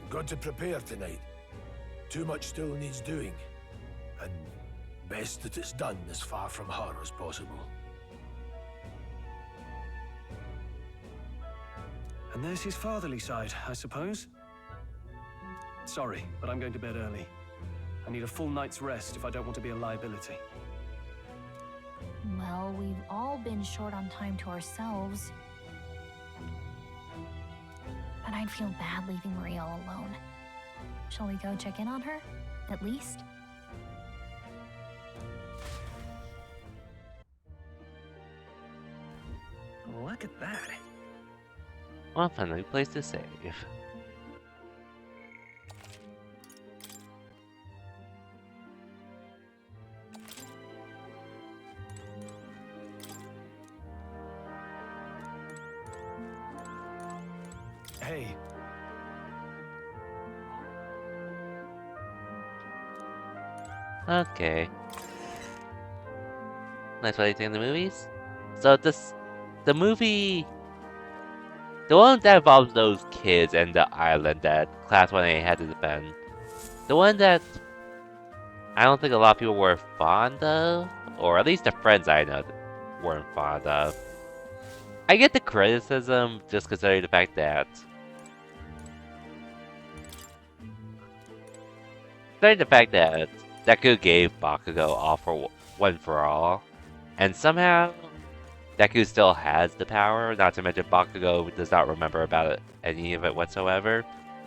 S4: Got to prepare tonight. Too much still needs doing. And best that it's done as far from her as possible.
S3: And there's his fatherly side, I suppose. Sorry, but I'm going to bed early. I need a full night's rest if I don't want to be a liability.
S2: Well, we've all been short on time to ourselves. But I'd feel bad leaving Maria all alone. Shall we go check in on her, at least?
S3: Look at that.
S1: Well, finally, place to save.
S3: Hey.
S1: Okay. That's what I think of the movies. So the movie, the one that involves those kids and the island that Class 1A had to defend, the one that I don't think a lot of people were fond of, or at least the friends I know weren't fond of. I get the criticism just considering the fact that Deku gave Bakugo all for one for all, and somehow Deku still has the power, not to mention Bakugo does not remember about any of it whatsoever.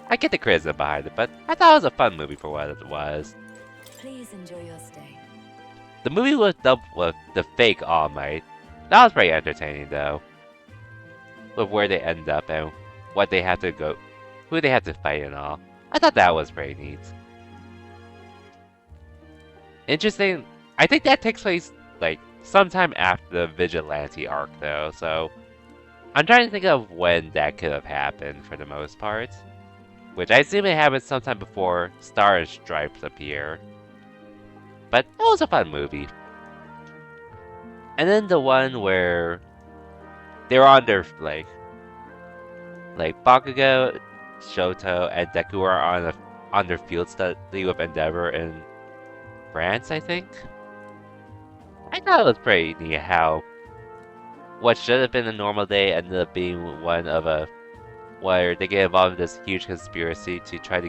S1: I get the criticism behind it, but I thought it was a fun movie for what it was.
S11: Please enjoy your stay.
S1: The movie with the fake All Might, that was pretty entertaining though. With where they end up and what they have to go, who they have to fight and all. I thought that was pretty neat. Interesting. I think that takes place like sometime after the Vigilante arc though, so I'm trying to think of when that could have happened for the most part. Which I assume it happened sometime before Star and Stripes appear. But it was a fun movie. And then the one where they're on their like Bakugo, Shoto, and Deku are on their field study with Endeavor in France, I think. I thought it was pretty neat how what should have been a normal day ended up being one of where they get involved in this huge conspiracy to try to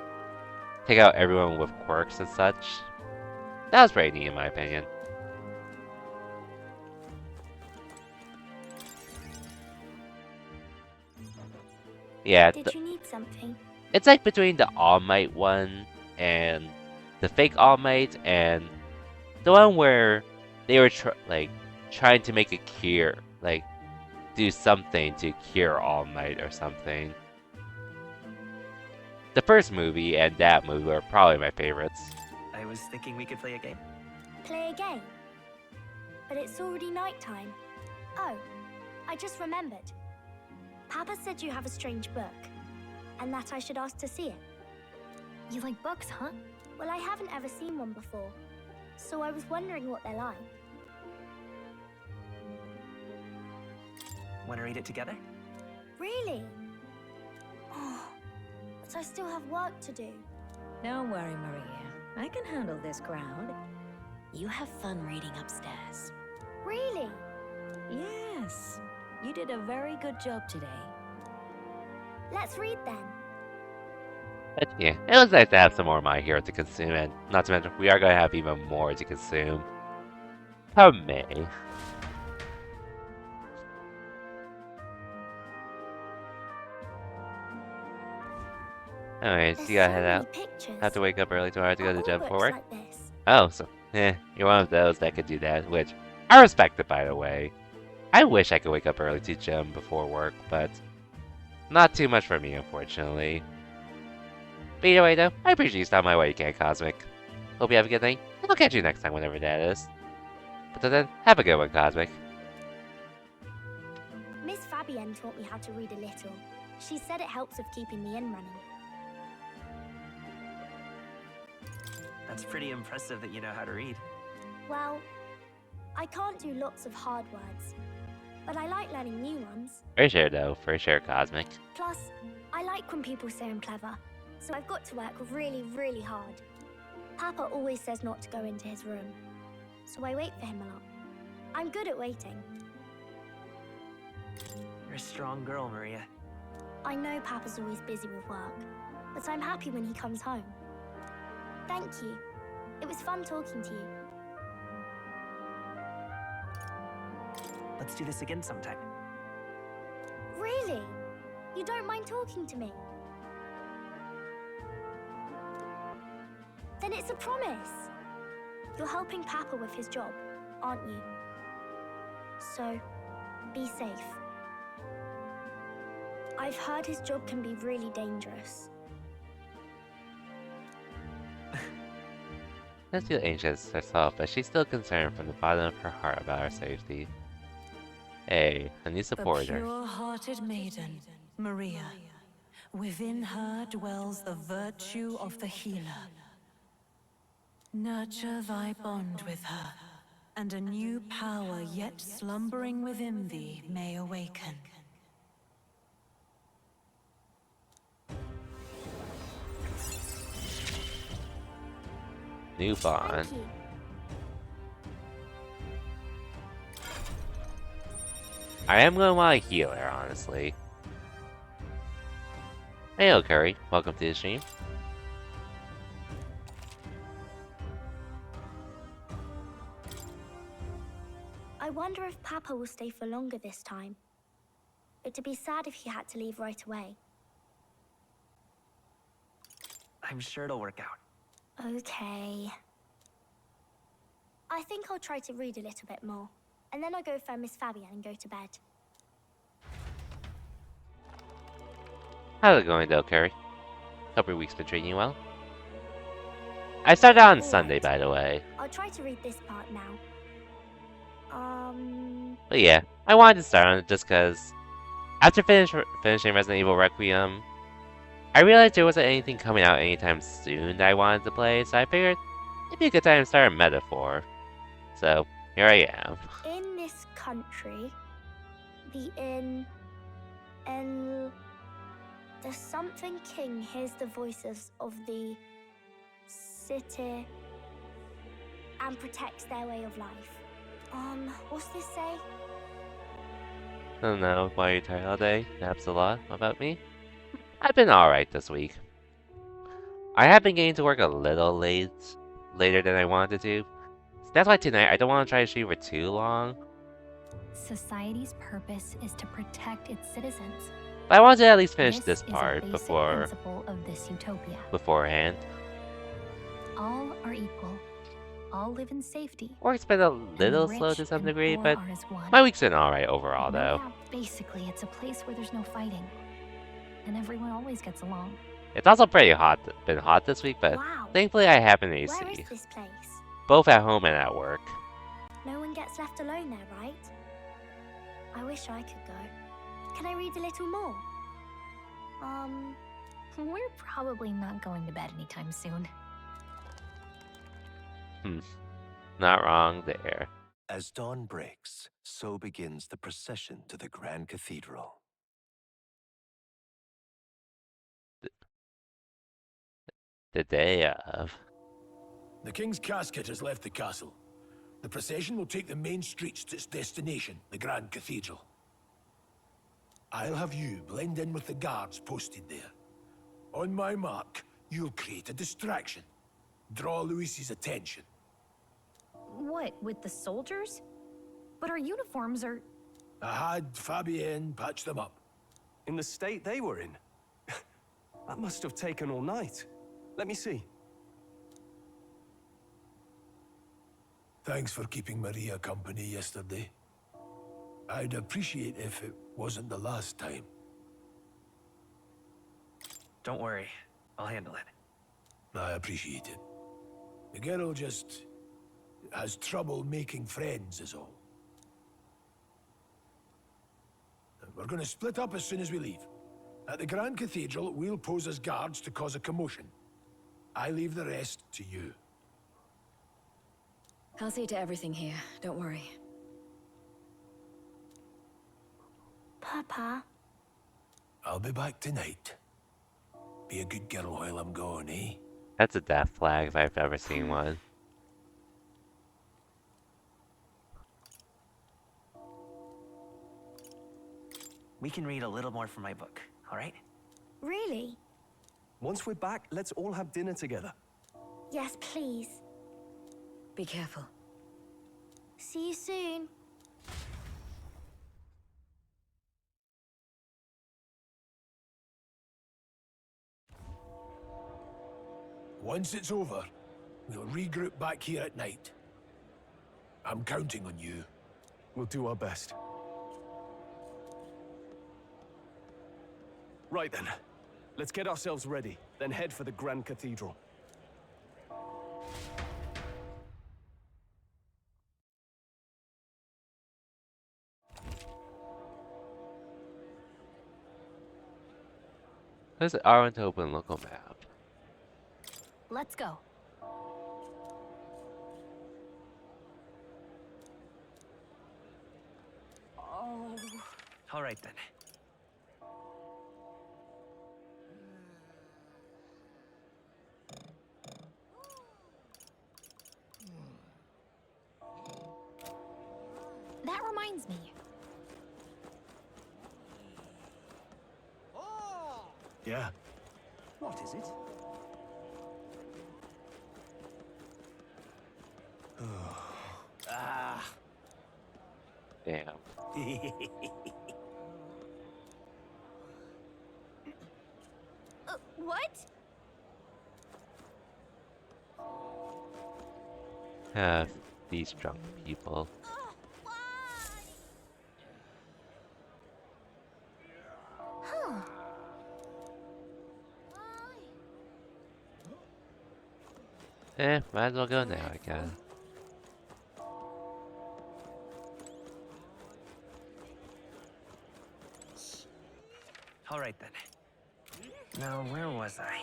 S1: take out everyone with quirks and such. That was pretty neat in my opinion. Yeah.
S13: Did you need something?
S1: It's like between the All Might one and the fake All Might and the one where they were trying to make a cure, like do something to cure All Might or something. The first movie and that movie were probably my favorites.
S13: I was thinking we could play a game.
S14: Play a game? But it's already nighttime. Oh, I just remembered. Papa said you have a strange book, and that I should ask to see it.
S2: You like books, huh?
S14: Well, I haven't ever seen one before, so I was wondering what they're like.
S13: Want to read it together?
S14: Really? Oh, but I still have work to do.
S11: Don't worry, Maria. I can handle this crowd. You have fun reading upstairs.
S14: Really?
S11: Yes. You did a very good job today.
S14: Let's read then.
S1: But yeah, it was nice to have some more My Hero to consume, and not to mention, we are going to have even more to consume. From me. Anyways, you gotta head out. Have to wake up early tomorrow to go to the gym for work. Oh, so, you're one of those that could do that, which I respect it, by the way. I wish I could wake up early to gym before work, but not too much for me, unfortunately. But either way, though, I appreciate you stopping by while you can, Cosmic. Hope you have a good night, and I'll catch you next time, whenever that is. But till then, have a good one, Cosmic.
S14: Miss Fabienne taught me how to read a little. She said it helps with keeping the inn running.
S13: That's pretty impressive that you know how to read.
S14: Well, I can't do lots of hard words, but I like learning new ones.
S1: For sure, though. For sure, Cosmic.
S14: Plus, I like when people say I'm clever, so I've got to work really, really hard. Papa always says not to go into his room, so I wait for him a lot. I'm good at waiting.
S13: You're a strong girl, Maria.
S14: I know Papa's always busy with work, but I'm happy when he comes home. Thank you. It was fun talking to you.
S13: Let's do this again sometime.
S14: Really? You don't mind talking to me? Then it's a promise. You're helping Papa with his job, aren't you? So, be safe. I've heard his job can be really dangerous.
S1: Does feel anxious herself, but she's still concerned from the bottom of her heart about our safety. Hey, a new supporter.
S15: The pure-hearted maiden, Maria. Within her dwells the virtue of the healer. Nurture thy bond with her, and a new power yet slumbering within thee may awaken.
S1: New bond. I am going to want a healer, honestly. Hey, Curry. Welcome to the stream.
S14: I wonder if Papa will stay for longer this time. It'd be sad if he had to leave right away.
S13: I'm sure it'll work out.
S14: Okay. I think I'll try to read a little bit more, and then I'll go find Miss Fabienne and go to bed.
S1: How's it going, though, Curry? Hope your week's been treating you well. I started on Sunday, by the way.
S14: I'll try to read this part now.
S1: But yeah, I wanted to start on it just because after finishing Resident Evil Requiem, I realized there wasn't anything coming out anytime soon that I wanted to play, so I figured it'd be a good time to start a metaphor. So, here I am.
S14: In this country, the something king hears the voices of the city and protects their way of life. What's this say?
S1: I don't know, why are you tired all day? Perhaps a lot about me? I've been alright this week. I have been getting to work a little later than I wanted to. So that's why tonight I don't want to try to stream for too long.
S2: Society's purpose is to protect its citizens.
S1: But I wanted to at least finish this
S2: is a
S1: part
S2: basic principle of this utopia.
S1: beforehand.
S2: All are equal. All live in safety.
S1: Work's been a little
S2: rich
S1: slow to some
S2: and
S1: degree,
S2: poor
S1: but
S2: are as one.
S1: my week's been alright overall, though.
S2: Basically, it's a place where there's no fighting. And everyone always gets along.
S1: It's also pretty hot, been hot this week, but
S14: Wow.
S1: thankfully I have an
S14: Where
S1: AC.
S14: is this place?
S1: Both at home and at work.
S14: No one gets left alone there, right? I wish I could go. Can I read a little more?
S2: We're probably not going to bed anytime soon.
S1: Not wrong there.
S8: As dawn breaks, so begins the procession to the Grand Cathedral.
S1: The day of.
S4: The King's casket has left the castle. The procession will take the main streets to its destination, the Grand Cathedral. I'll have you blend in with the guards posted there. On my mark, you'll create a distraction. Draw Luis's attention.
S2: What, with the soldiers? But our uniforms are...
S4: I had Fabienne patch them up.
S3: In the state they were in? That must have taken all night. Let me see.
S4: Thanks for keeping Maria company yesterday. I'd appreciate if it wasn't the last time.
S13: Don't worry. I'll handle it.
S4: I appreciate it. The girl just has trouble making friends is all. We're gonna split up as soon as we leave. At the Grand Cathedral, we'll pose as guards to cause a commotion. I leave the rest to you.
S11: I'll see to everything here. Don't worry.
S14: Papa,
S4: I'll be back tonight. Be a good girl while I'm gone, eh?
S1: That's a death flag if I've ever seen one.
S13: We can read a little more from my book, all right?
S14: really?
S3: Once we're back, let's all have dinner together.
S14: Yes, please.
S11: Be careful.
S14: See you soon.
S4: Once it's over, we'll regroup back here at night. I'm counting on you.
S3: We'll do our best. Right then. Let's get ourselves ready, then head for the Grand Cathedral.
S1: Let's Arwen to open local map.
S2: Let's go.
S11: Oh.
S13: All right then.
S2: That reminds me.
S3: Yeah. What is it?
S13: Ah.
S1: Damn.
S14: What?
S1: These drunk people.
S14: Huh.
S1: Might as well go now, I guess.
S13: All right then. Now, where was I?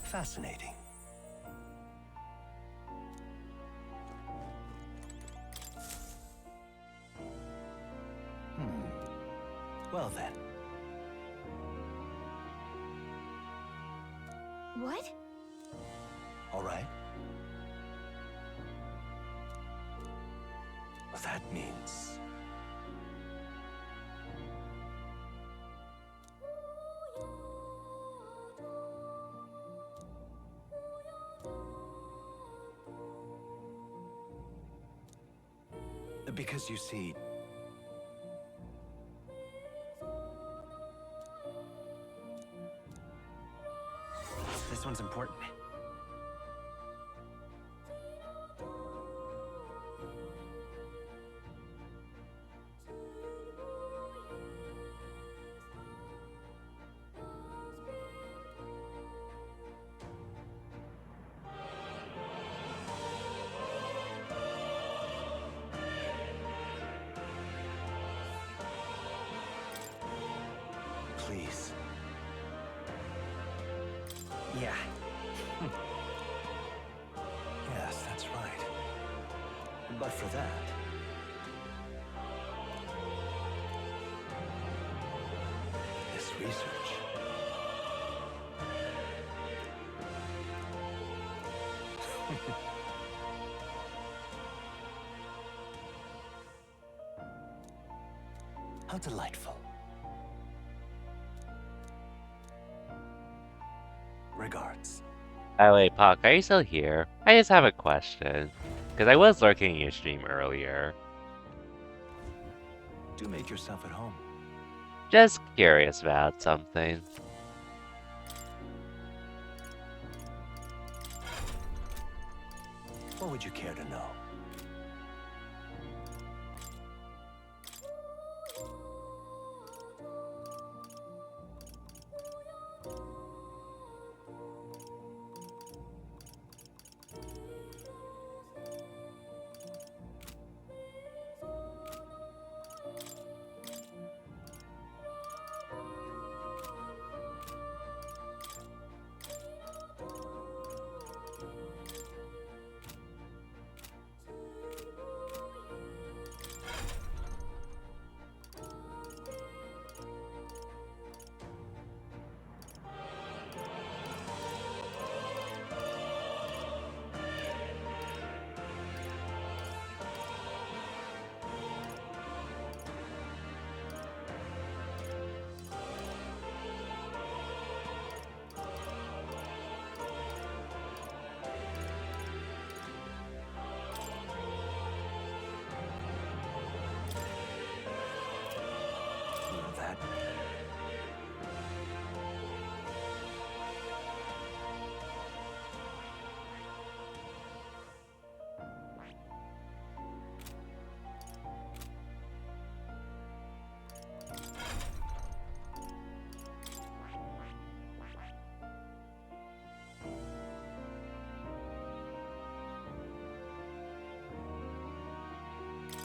S8: Fascinating. Well then.
S14: What?
S8: All right. That means... Because you see...
S13: This one's important.
S8: please.
S13: Yeah.
S8: Yes, that's right. But for that, this research. How delightful. Regards.
S1: Oh wait, Puck, are you still here? I just have a question. Because I was lurking in your stream earlier.
S8: Do make yourself at home.
S1: Just curious about something.
S8: What would you care to know? That.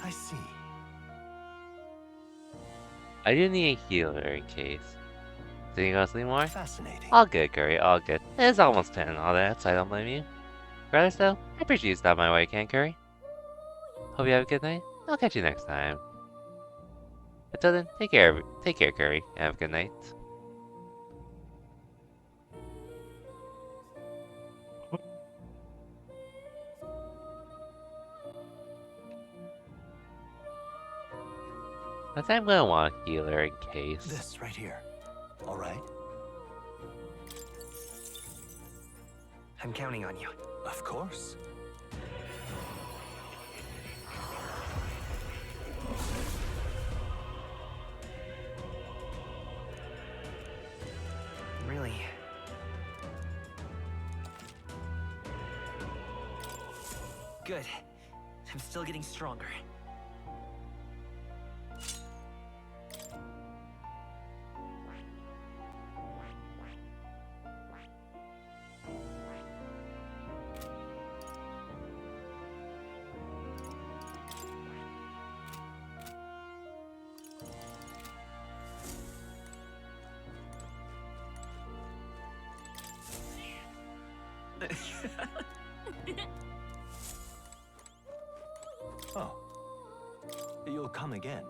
S8: I see.
S1: I do need a healer in case. Anything else anymore?
S8: Fascinating.
S1: All good, Curry, all good. It's almost 10 and all that, so I don't blame you. Regardless though, I appreciate you stopping my way, can Curry? Hope you have a good night. I'll catch you next time. Until then, take care, Curry, and have a good night. I think I'm gonna want a healer in case.
S8: This right here. All right?
S13: I'm counting on you.
S8: Of course.
S13: Really? Good. I'm still getting stronger.
S8: Oh. You'll come again.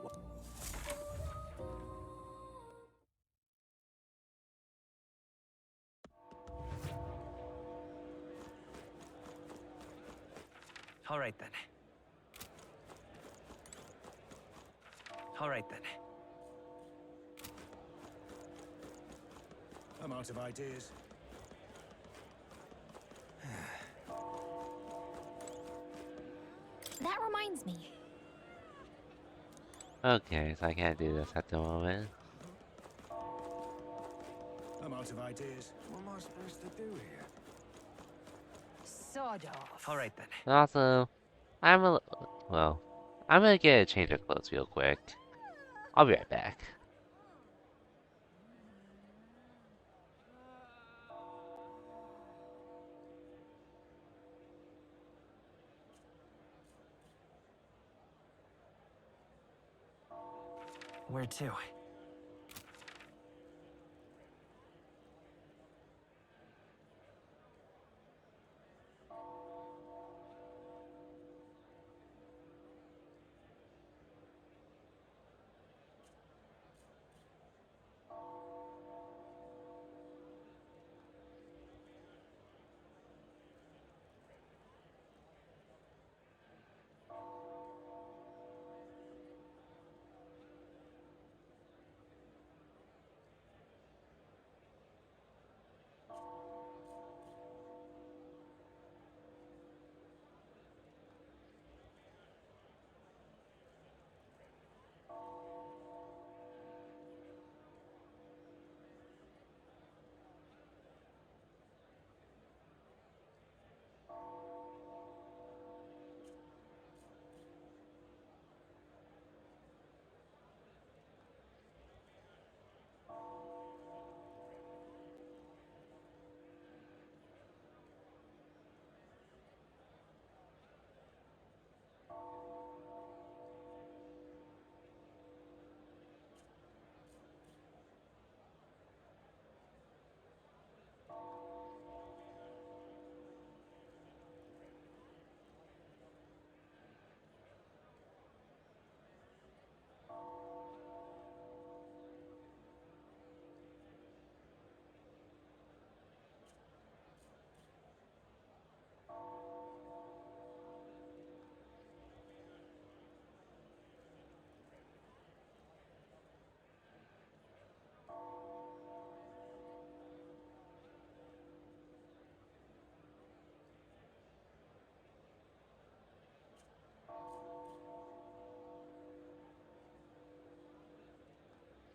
S13: All right then. All right then.
S4: I'm out of ideas.
S2: That reminds me.
S1: Okay, so I can't do this at the moment.
S4: I'm out of ideas.
S5: What am I supposed to do here?
S10: Sod off.
S13: All right then.
S1: And also, I'm gonna get a change of clothes real quick. I'll be right back.
S13: Where to?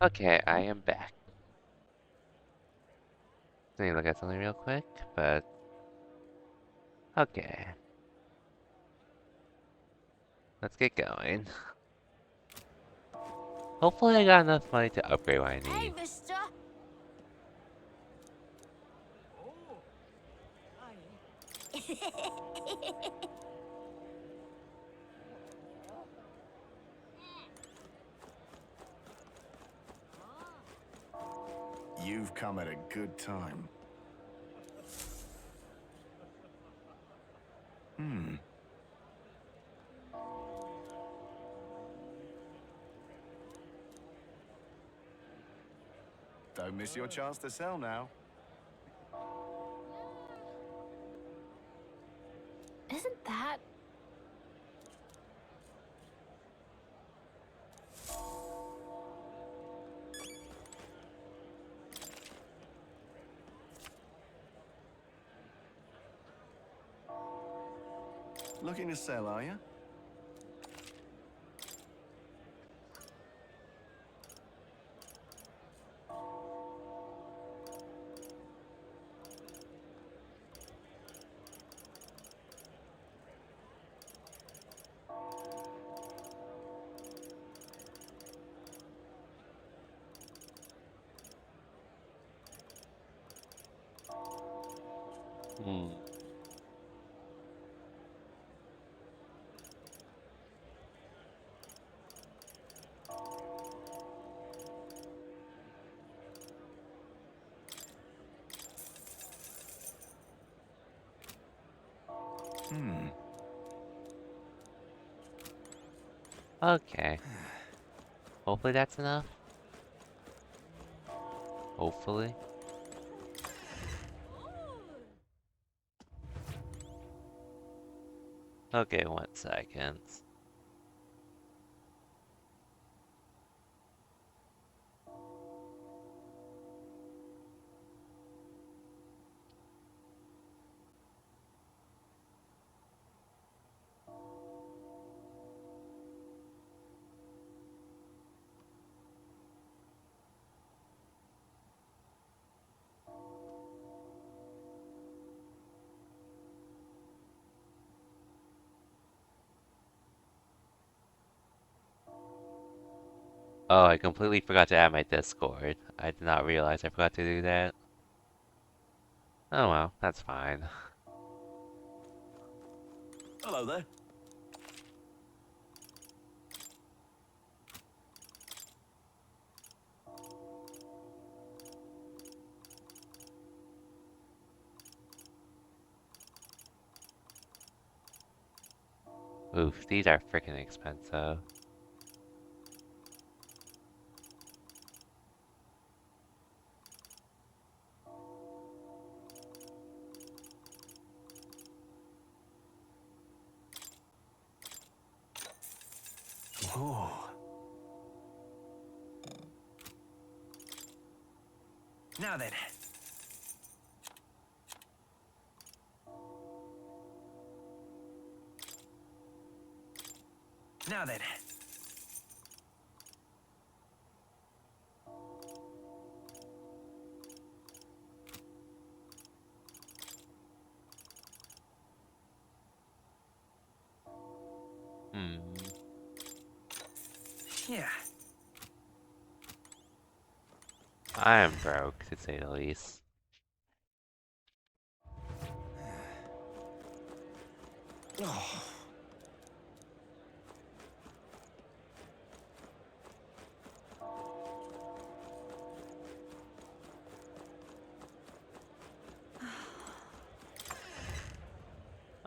S1: Okay, I am back. Let me look at something real quick, but... Okay. Let's get going. Hopefully I got enough money to upgrade what I need.
S14: Hey, mister.
S16: You've come at a good time. Don't miss your chance to sell now.
S2: Isn't that...
S16: Looking to sell, are you?
S1: Okay. Hopefully that's enough. Hopefully. Okay, 1 second. Oh, I completely forgot to add my Discord. I did not realize I forgot to do that. Oh well, that's fine.
S16: Hello there.
S1: Oof, these are freaking expensive.
S16: Ooh.
S13: Now then. Now then. Yeah.
S1: I am broke, to say the least.
S16: Oh.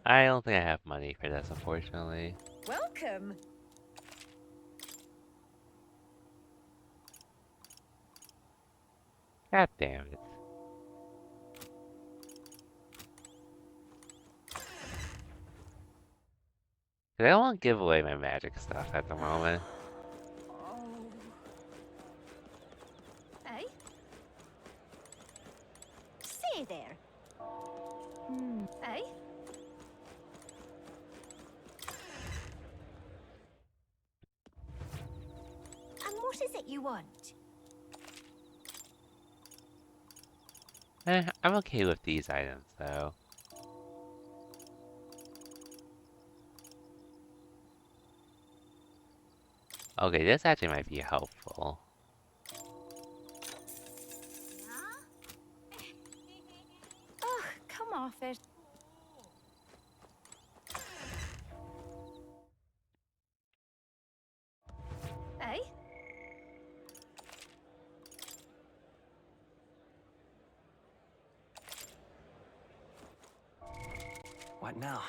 S1: I don't think I have money for this, unfortunately.
S10: Welcome.
S1: God damn it. I don't want to give away my magic stuff at the moment.
S14: Hey? Say there. Hey? And what is it you want?
S1: I'm okay with these items though. Okay, this actually might be helpful.
S10: Ugh, come off it.
S2: Eh?
S13: What now?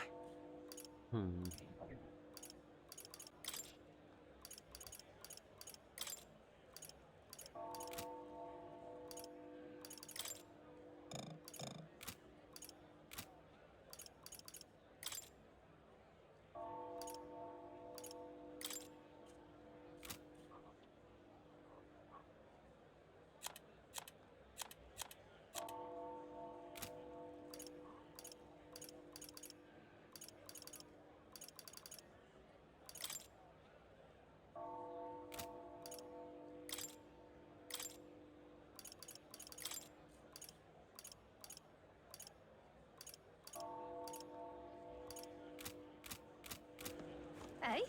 S2: Eh?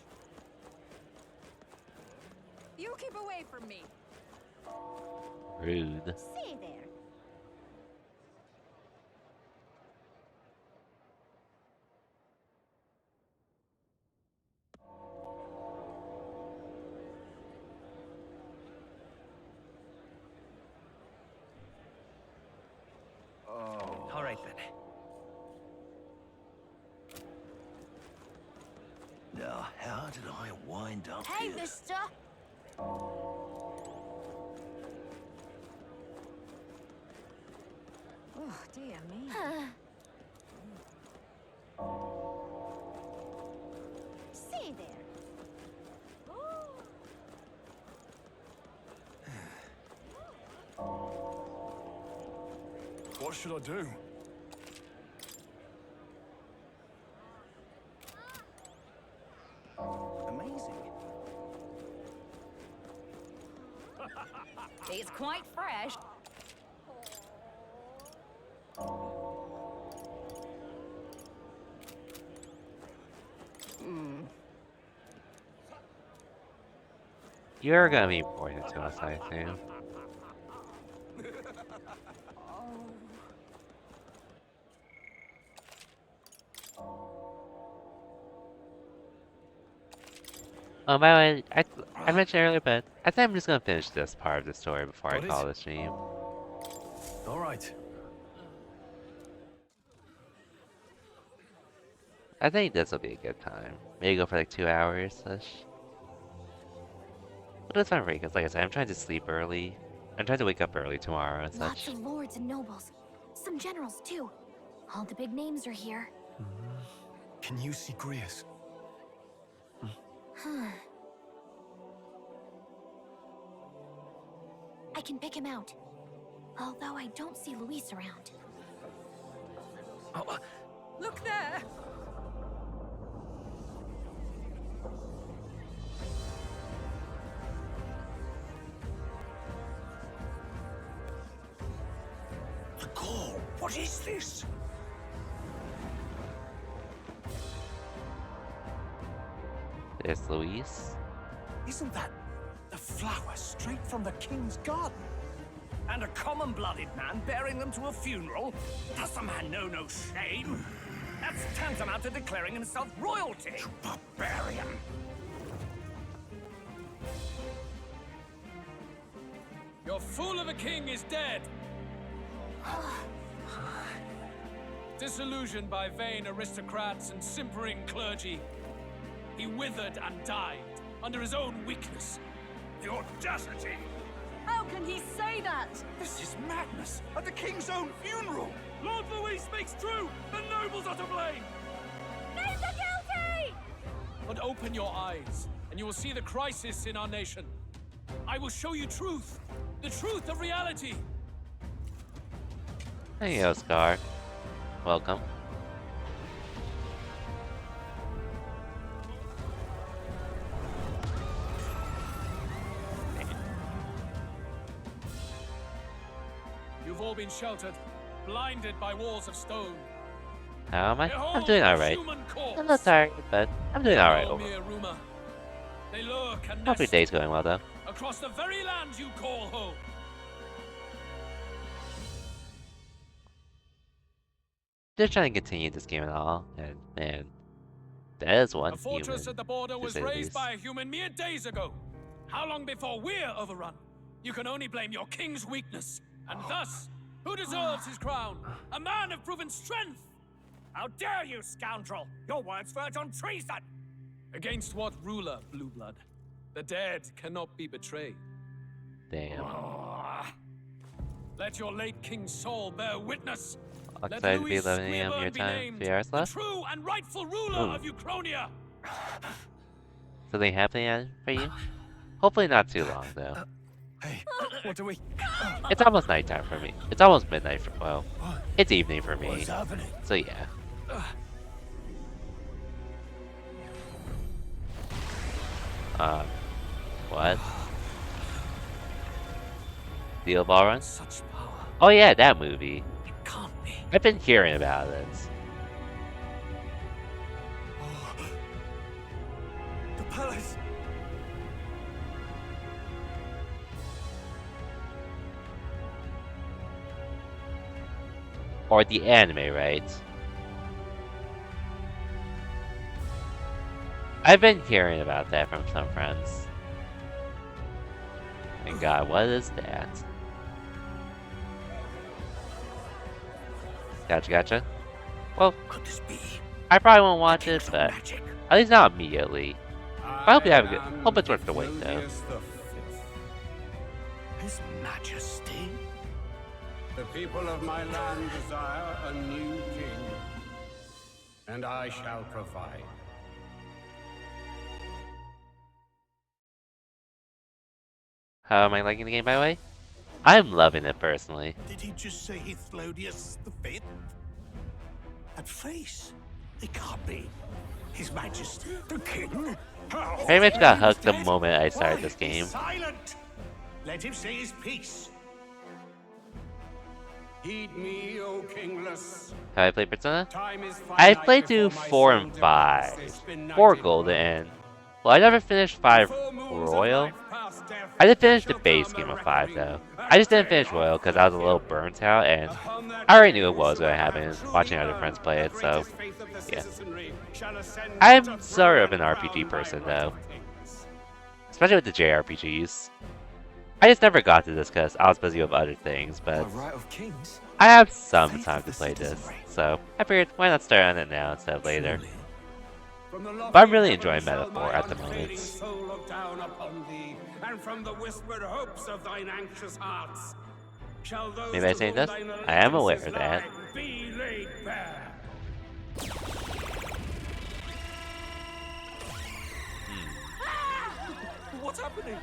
S10: You keep away from me.
S1: Rude.
S10: Stay there.
S16: Oh.
S13: All right then.
S8: Now, how did I wind up
S14: Hey,
S8: here?
S14: mister!
S10: Oh, dear me.
S14: Stay there.
S3: What should I do?
S16: Amazing.
S10: It's quite fresh.
S1: You're gonna be important to us, I assume. Oh, by the way, I mentioned earlier, but I think I'm just gonna finish this part of the story before I
S3: Got it?
S1: call the stream.
S3: All right.
S1: I think this will be a good time. Maybe go for like 2 hours-ish. But it's fine for me, because like I said, I'm trying to sleep early. I'm trying to wake up early tomorrow and
S2: Lots
S1: such.
S2: of lords and nobles. Some generals, too. All the big names are here.
S3: Can you see Grius?
S2: I can pick him out. Although I don't see Luis around.
S10: Look there!
S4: The call. What is this?
S1: There's Luis.
S4: Isn't that the flower straight from the king's garden?
S17: And a common-blooded man bearing them to a funeral? Does the man know no shame? That's tantamount to declaring himself royalty. You
S4: barbarian!
S18: Your fool of a king is dead! Disillusioned by vain aristocrats and simpering clergy, he withered and died under his own weakness.
S17: The audacity!
S6: How can he say that?
S17: This is madness! At the king's own funeral!
S18: Lord Louis speaks true! The nobles are to blame!
S6: Name the guilty!
S18: But open your eyes, and you will see the crisis in our nation. I will show you truth! The truth of reality!
S1: Hey, Oscar. Welcome.
S18: You've all been sheltered. blinded by walls of stone.
S1: How am I? I'm
S18: Behold
S1: doing
S18: the
S1: alright.
S18: human corpse.
S1: I'm not tired, but I'm doing alright
S18: No
S1: overall.
S18: mere rumor. They lurk and
S1: Hope your
S18: nest
S1: day's going well though.
S18: across the very land you call home.
S1: Just trying to continue this game at all, and man, that is one
S18: A fortress
S1: human,
S18: at the border
S1: to
S18: was
S1: say the
S18: raised
S1: least.
S18: by a human mere days ago. How long before we're overrun? You can only blame your king's weakness. And thus, who deserves his crown? A man of proven strength!
S17: How dare you, scoundrel! Your words verge on treason!
S18: Against what ruler, Blueblood? The dead cannot be betrayed.
S1: Damn.
S18: Let your late king's soul bear witness. Let
S1: Excited to be
S18: Louis
S1: 11 a.m.
S18: Squidward
S1: your
S18: be
S1: time.
S18: named
S1: 3 hours
S18: the
S1: left.
S18: true and rightful ruler
S1: Ooh.
S18: of Uchronia.
S1: Something happening for you? Hopefully not too long though.
S3: Hey, what do we...
S1: It's almost nighttime for me. It's almost midnight for, well, it's evening for me.
S4: What's happening?
S1: So yeah. What? Steel Ball Run?
S3: Such power.
S1: Oh yeah, that movie.
S3: It can't be.
S1: I've been hearing about it.
S3: The palace.
S1: Or the anime, right? I've been hearing about that from some friends. And God, what is that? Gotcha. Well,
S4: Could this be?
S1: I probably won't watch it, but at least not immediately. I hope you have a good. Hope it's worth the wait, though.
S4: His Majesty?
S7: The people of my land desire a new king, and I shall provide.
S1: How am I liking the game, by the way? I'm loving it personally.
S4: Did he just say Hithlodius the Fifth? That face? It can't be. His Majesty, the King?
S1: Pretty much got hooked the moment I started this game.
S4: Silent! Let him say his piece.
S7: Heed me, O kingless.
S1: Have I played Persona?
S7: Time is
S1: I
S7: finite
S1: played through
S7: before my
S1: 4
S7: soul
S1: and
S7: departs
S1: 5.
S7: this
S1: 4
S7: benighted
S1: Golden
S7: world.
S1: and... Well, I never finished 5 Royal. I did finish the base game of 5 though. I just didn't finish Royal because I was a little burnt out and I already knew it was going to happen watching other friends play it, so yeah. I'm sort of an RPG person though. Especially with the JRPGs. I just never got to this because I was busy with other things, but I have some time to play this, so I figured why not start on it now instead of later. But I'm really enjoying Metaphor at the moment.
S7: And from the whispered hopes of thine anxious hearts, shall those
S1: Maybe I say this? I am aware of that.
S7: be laid bare.
S17: What's happening?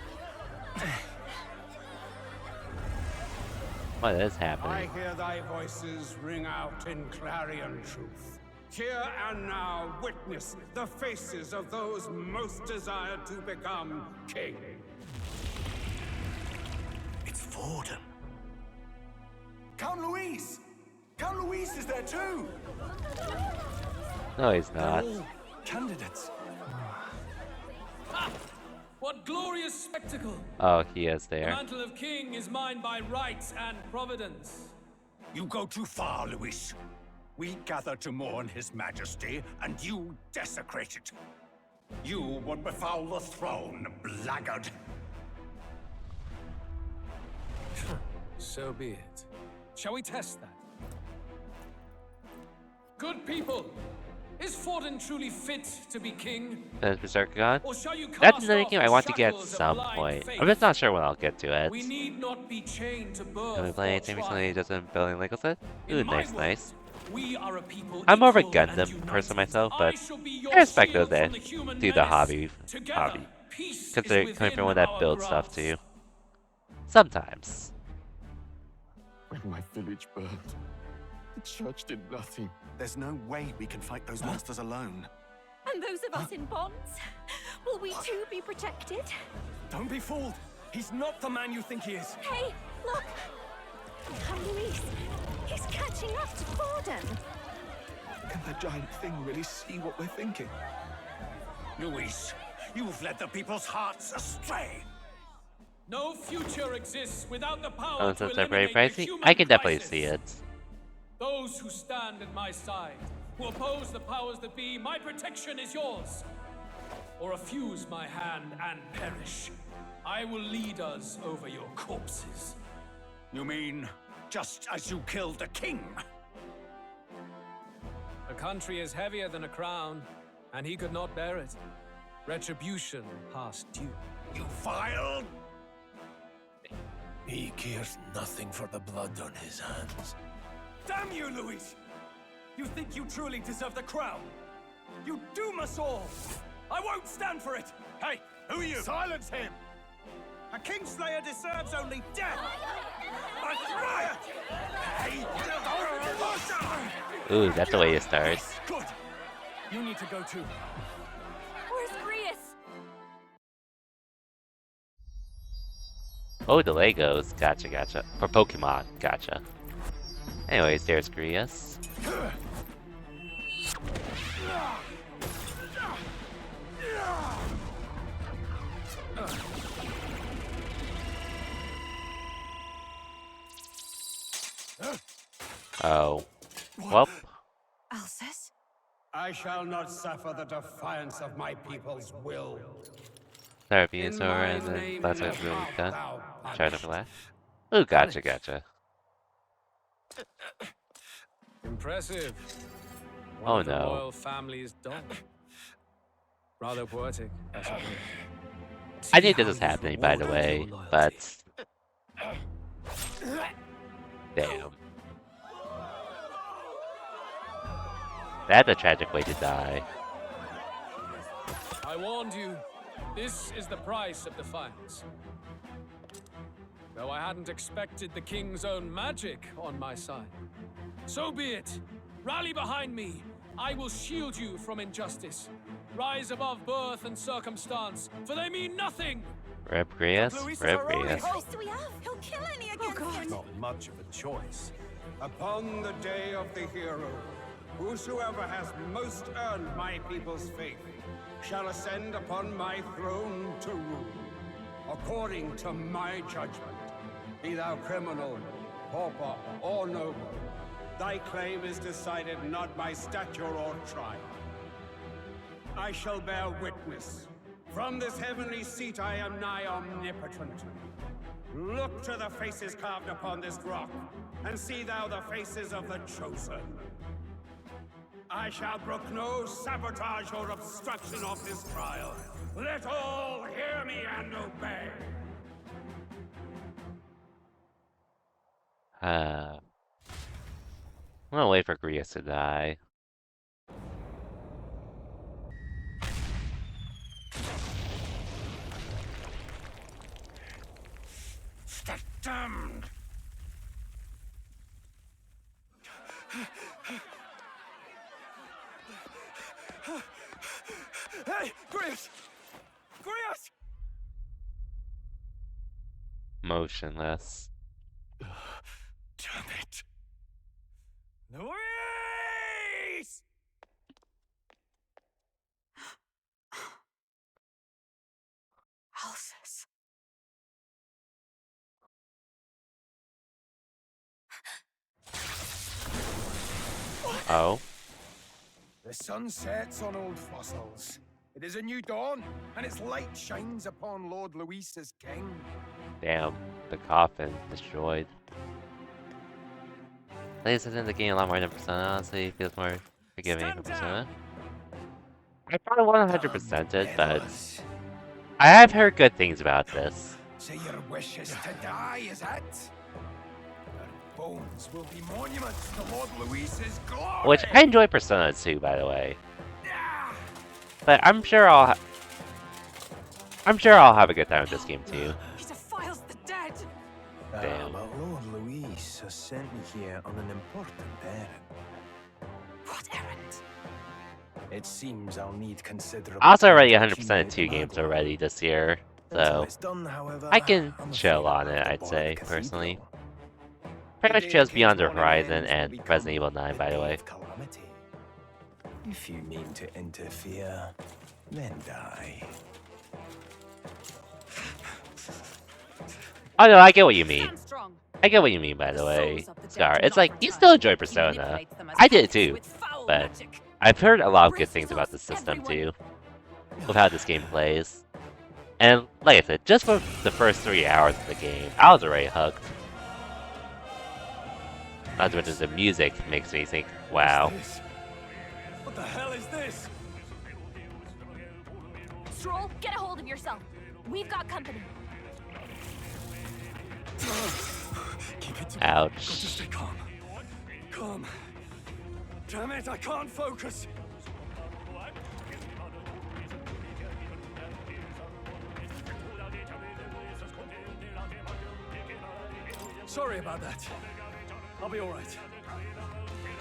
S1: What is
S7: I
S1: happening?
S7: hear thy voices ring out in clarion truth. Here and now witness the faces of those most desired to become king.
S4: It's Vorden.
S3: Count Louise! Count Louise is there too!
S1: No, he's not.
S3: They're all candidates.
S18: Ha! What glorious spectacle!
S1: Oh, he is
S18: The
S1: there.
S18: mantle of king is mine by right and providence.
S4: You go too far, Louis. We gather to mourn His Majesty, and you desecrate it. You would befoul the throne, blackguard.
S18: So be it. Shall we test that? Good people, is Vorden truly fit to be king?
S1: That's Berserker God?
S18: Or shall you
S1: That's
S18: cast
S1: another
S18: off
S1: game
S18: the
S1: I want to get at
S18: shackles of
S1: some
S18: blind
S1: point.
S18: faith?
S1: I'm just not sure when I'll get to it.
S18: We need not be chained to birth.
S1: Have we played
S18: or
S1: anything
S18: trial.
S1: recently just in building Lego set? Ooh,
S18: In my
S1: nice,
S18: world,
S1: nice.
S18: We are a people
S1: I'm more of a
S18: equal and
S1: Gundam
S18: united.
S1: person myself, but
S18: I shall be your
S1: I respect
S18: shield
S1: those that
S18: from the human
S1: do the
S18: menace.
S1: hobby.
S18: Together, peace
S1: Consider
S18: is
S1: coming from
S18: within
S1: one that
S18: our
S1: builds stuff
S18: grasp.
S1: too. Sometimes.
S19: When my village burned, the church did nothing.
S8: There's no way we can fight those monsters alone.
S10: And those of us in bonds? Will we too be protected?
S3: Don't be fooled. He's not the man you think he is.
S10: Hey, look! Come, Louise. He's catching up to Borden.
S4: Can the giant thing really see what we're thinking?
S17: Luis, you've led the people's hearts astray.
S18: No future exists without the power
S1: Oh,
S18: to
S1: so temporary
S18: eliminate the
S1: pricing?
S18: human
S1: I can definitely
S18: crisis.
S1: see it.
S18: Those who stand at my side, who oppose the powers that be, my protection is yours. Or refuse my hand and perish. I will lead us over your corpses.
S17: You mean, just as you killed the king?
S18: A country is heavier than a crown, and he could not bear it. Retribution past due.
S17: You vile!
S4: He cares nothing for the blood on his hands.
S17: Damn you, Luis! You think you truly deserve the crown? You doom us all! I won't stand for it! Hey, who are you? Silence him! A Kingslayer deserves only death! A riot! Hey!
S1: Ooh, that's the way it starts.
S17: Good! You need to go too.
S11: Where's Grius?
S1: Oh, the Legos. Gotcha, gotcha. For Pokemon. Gotcha. Anyways, there's Grius. Oh. Well.
S10: Alcest?
S7: I shall not suffer the defiance of my people's will.
S1: Sorry, Venusaur, and then that's what's really done. Try to laugh. Ooh, gotcha, gotcha.
S18: Impressive.
S1: Oh,
S18: One of the
S1: no.
S18: royal family's dog. Rather poetic, I suppose.
S1: I knew this was happening, by the way, but... Damn. That's a tragic way to die.
S18: I warned you. This is the price of defiance. Though I hadn't expected the king's own magic on my side. So be it. Rally behind me. I will shield you from injustice. Rise above birth and circumstance, for they mean nothing.
S1: Rip Grius? Rip Grius.
S10: What do we have? He'll kill any against him.
S7: Not much of a choice. Upon the day of the hero, whosoever has most earned my people's faith shall ascend upon my throne to rule, according to my judgment. Be thou criminal, pauper, or noble, thy claim is decided not by stature or trial. I shall bear witness. From this heavenly seat I am nigh omnipotent. Look to the faces carved upon this rock, and see thou the faces of the chosen. I shall brook no sabotage or obstruction of this trial. Let all hear me and obey.
S1: I'm gonna wait for Grius to die.
S17: The damned!
S5: Hey, Grius! Grius!
S1: Motionless.
S5: Damn it! Luis!
S10: Alcest.
S1: Oh.
S4: The sun sets on old fossils. It is a new dawn, and its light shines upon Lord Luis as king.
S1: Damn. The coffin destroyed. This isn't the game a lot more than Persona, honestly. It feels more forgiving than Persona. I probably won't 100% it, but I have heard good things about this.
S4: So your wish is to die, is it? Your bones will be monuments to Lord Luis's glory.
S1: Which I enjoy Persona 2, by the way. But I'm sure I'll have a good time with this game too.
S10: He defiles the dead.
S1: Damn.
S13: But Lord Luis has sent me here on an important errand.
S10: What errand?
S13: It seems I'll need considerable.
S1: I also already
S13: time to
S1: 100%
S13: accumulate
S1: 2 games
S13: battle.
S1: already this year,
S13: Until
S1: so
S13: it's done, however,
S1: I can
S13: I'm
S1: chill
S13: afraid
S1: on
S13: I'll
S1: it,
S13: have to
S1: I'd
S13: borrow
S1: say,
S13: the
S1: personally.
S13: cathedral.
S1: Pretty much chose Beyond the Horizon and Resident Evil 9, by the way.
S13: Calamity. If you mean to interfere, then die.
S1: Oh no, I get what you mean. I get what you mean, by the way, Scar. It's like, you still enjoy Persona. I did too, but I've heard a lot of good things about the system too, with how this game plays. And like I said, just for the first 3 hours of the game, I was already hooked. Not to mention the music makes me think, wow.
S3: What the hell is this?
S2: Stroll, get a hold of yourself. We've got company.
S3: Keep it.
S1: Ouch.
S3: Got to stay calm. Calm. Damn it, I can't focus. Sorry about that. I'll be all right.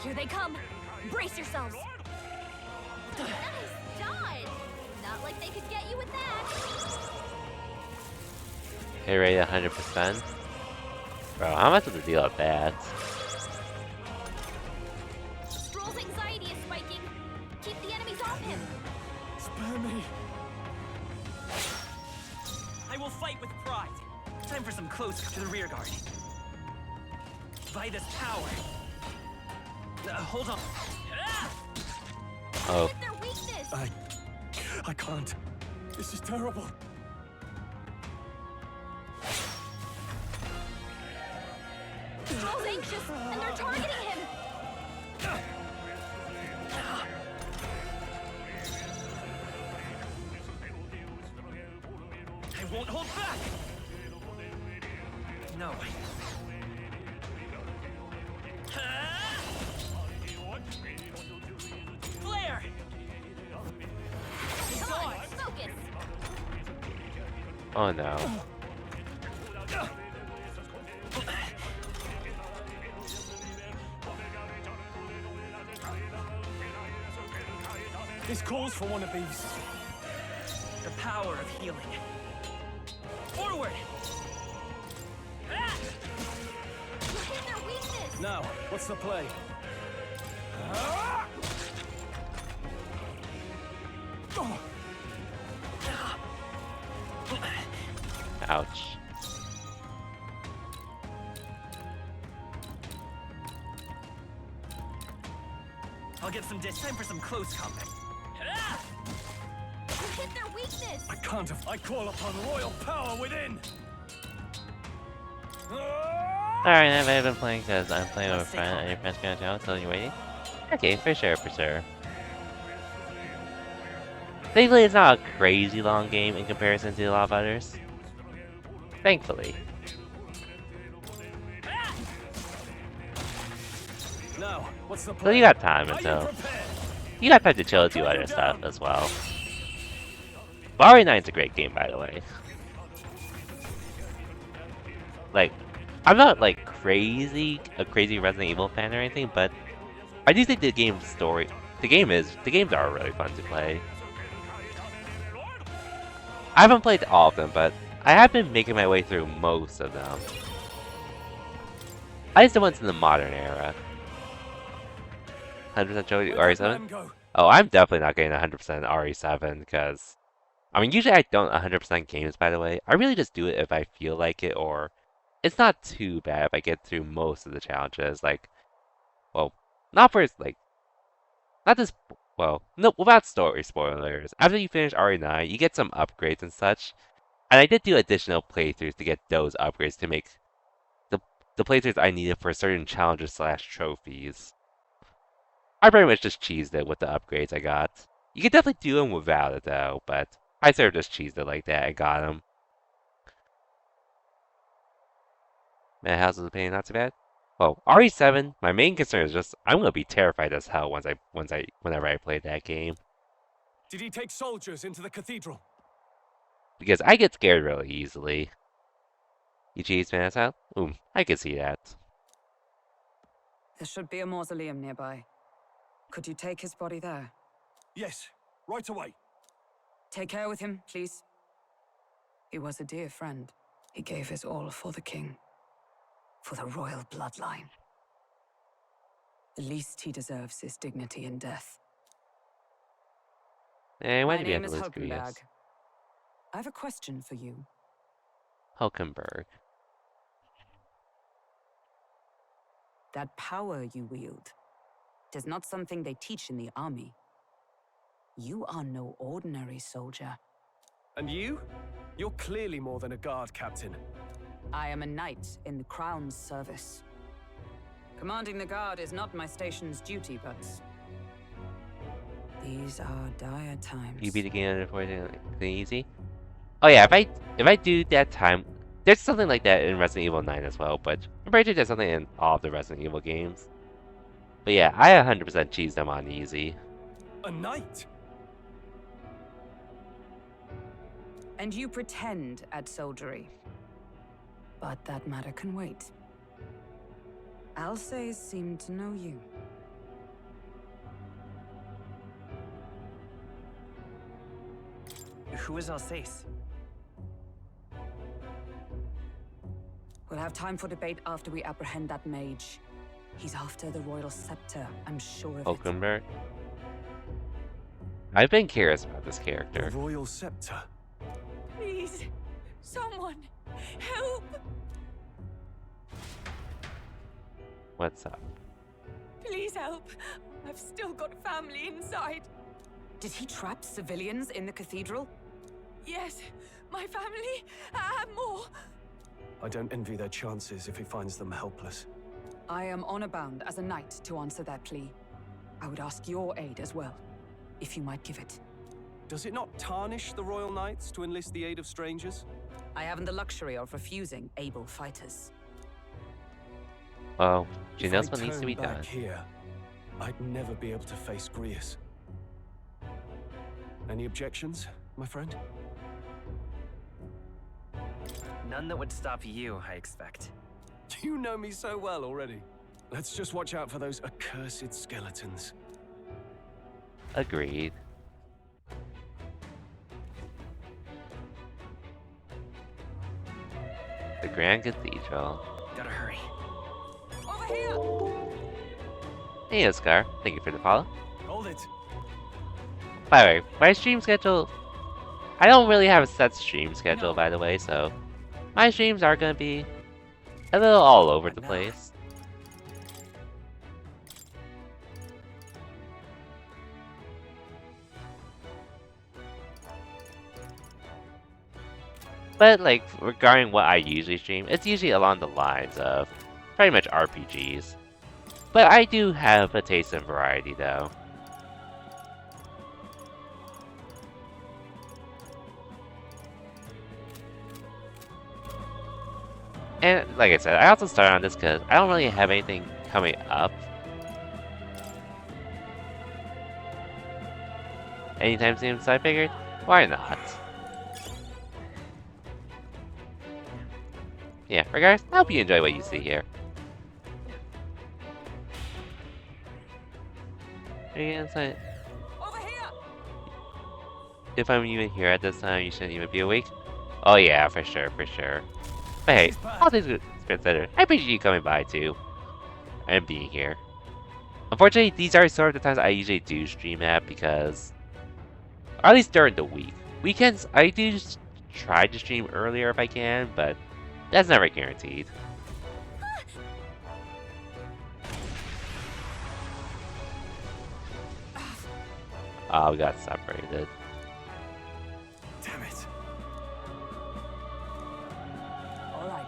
S2: Here they come. Brace yourselves. Nice dodge. Not like they could get you with that.
S1: Hit rate 100%. Bro, how much of the deal with that?
S2: Stroll's anxiety is spiking. Keep the enemies off him.
S3: Spare me.
S13: I will fight with pride. Time for some close to the rear guard. By this power. Hold on.
S1: Oh.
S2: Hit their weakness.
S3: I can't. This is terrible.
S2: Stroll's anxious, and they're targeting him.
S13: I won't hold back. No. Flare.
S2: Come on, focus.
S1: Oh no.
S3: This calls for one of these.
S13: The power of healing. Forward.
S2: Hit their weakness.
S3: Now, what's the play?
S1: Ouch.
S13: I'll get some dish. Time for some close combat.
S2: You hit their weakness.
S3: I can't. I call upon royal power within.
S1: Alright, I've been playing because I'm playing with a friend and your friend's gonna tell, so you waiting? Okay, for sure, for sure. Thankfully, it's not a crazy long game in comparison to a lot of others. Thankfully.
S3: Now, what's the
S1: So
S3: play?
S1: you got time until... You got time to chill and do other stuff as well. RE9's a great game, by the way. Like, I'm not like a crazy Resident Evil fan or anything, but I do think the game's story, the games are really fun to play. I haven't played all of them, but I have been making my way through most of them. At least the ones in the modern era. 100% Joey RE7? Oh, I'm definitely not getting 100% RE7 because, I mean, usually I don't 100% games, by the way. I really just do it if I feel like it, or it's not too bad if I get through most of the challenges. Like, well, not for, like, not this, well, no, without story spoilers. After you finish RE9, you get some upgrades and such. And I did do additional playthroughs to get those upgrades to make the playthroughs I needed for certain challenges / trophies. I pretty much just cheesed it with the upgrades I got. You can definitely do them without it though, but I sort of just cheesed it like that and got them. Man, how's the pain? Not too bad. Well, RE7, my main concern is just I'm gonna be terrified as hell whenever I play that game.
S3: Did he take soldiers into the cathedral?
S1: Because I get scared really easily. You cheese man, how? I can see that.
S9: There should be a mausoleum nearby. Could you take his body there?
S3: Yes, right away.
S9: Take care with him, please. He was a dear friend. He gave his all for the king. for the royal bloodline. The least he deserves is dignity in death.
S1: Hey, why
S9: My
S1: did we have
S9: name
S1: to
S9: is
S1: lose Grievous?
S9: Hulkenberg. I have a question for you.
S1: Hulkenberg.
S9: That power you wield, it is not something they teach in the army. You are no ordinary soldier.
S3: And you? You're clearly more than a guard captain.
S9: I am a knight in the Crown's service. Commanding the guard is not my station's duty, but these are dire times.
S1: You beat the game under 40 easy? Oh yeah, if I do that time, there's something like that in Resident Evil 9 as well, but I'm pretty sure there's something in all of the Resident Evil games. But yeah, I 100% cheesed them on easy.
S3: A knight?
S9: And you pretend at soldiery. But that matter can wait. Alsace seemed to know you.
S13: Who is Alsace?
S9: We'll have time for debate after we apprehend that mage. He's after the royal scepter, I'm sure of it.
S1: Hulkenberg? I've been curious about this character.
S3: The royal scepter?
S6: Please, someone, help!
S1: What's up?
S6: Please help. I've still got family inside.
S9: Did he trap civilians in the cathedral?
S6: Yes, my family and more.
S3: I don't envy their chances if he finds them helpless.
S9: I am honor-bound as a knight to answer that plea. I would ask your aid as well, if you might give it.
S3: Does it not tarnish the Royal Knights to enlist the aid of strangers?
S9: I haven't the luxury of refusing able fighters.
S1: Well, she
S3: If
S1: knows
S3: I
S1: what needs to
S3: turn
S1: be
S3: back
S1: done.
S3: here, I'd never be able to face Grievous. Any objections, my friend?
S13: None that would stop you, I expect.
S3: You know me so well already. Let's just watch out for those accursed skeletons.
S1: Agreed. The Grand Cathedral.
S13: Gotta hurry.
S6: Over here!
S1: Hey, Oscar. Thank you for the follow.
S3: Hold it.
S1: By the way, my stream schedule... I don't really have a set stream schedule, by the way, so... My streams are gonna be a little all over the place. But, like, regarding what I usually stream, it's usually along the lines of pretty much RPGs. But I do have a taste in variety, though. And, like I said, I also started on this because I don't really have anything coming up anytime soon, so I figured, why not? Yeah, regardless, I hope you enjoy what you see here. And so, if I'm even here at this time, you shouldn't even be awake. Oh yeah, for sure, for sure. But hey, all things considered, I appreciate you coming by too, and being here. Unfortunately, these are sort of the times I usually do stream at because, or at least during the week. Weekends, I do try to stream earlier if I can, but that's never guaranteed. Oh, we got separated.
S3: Damn it.
S9: All right.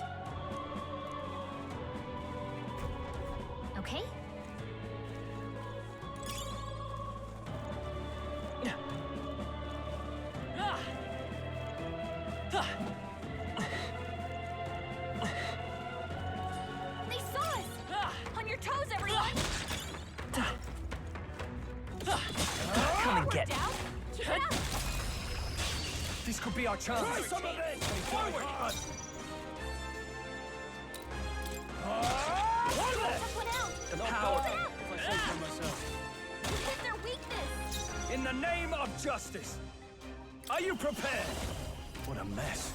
S2: Okay?
S6: They saw us! On your toes, everyone!
S13: Come and get it.
S3: This could be our chance.
S6: Try some of
S3: it!
S6: Forward! Someone else!
S13: The power.
S3: If I say so myself.
S6: You hit their weakness!
S3: In the name of justice, are you prepared? What a mess.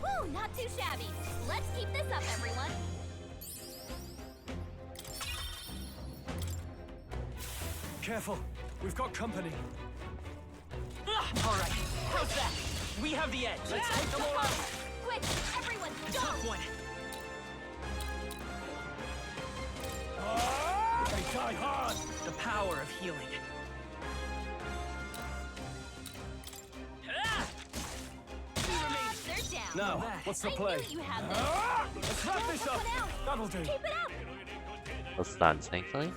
S2: Woo, not too shabby. Let's keep this up, everyone.
S3: Careful, we've got company.
S13: All right, how's that? We have the edge. Let's take them all out.
S2: Quick, everyone,
S13: The
S2: go!
S13: tough one.
S3: They die hard.
S13: The power of healing.
S2: They're down.
S3: Now, what's the play?
S2: I knew you had this.
S3: Let's wrap this up. That'll do.
S2: Keep it up.
S1: Well, stuns, thankfully.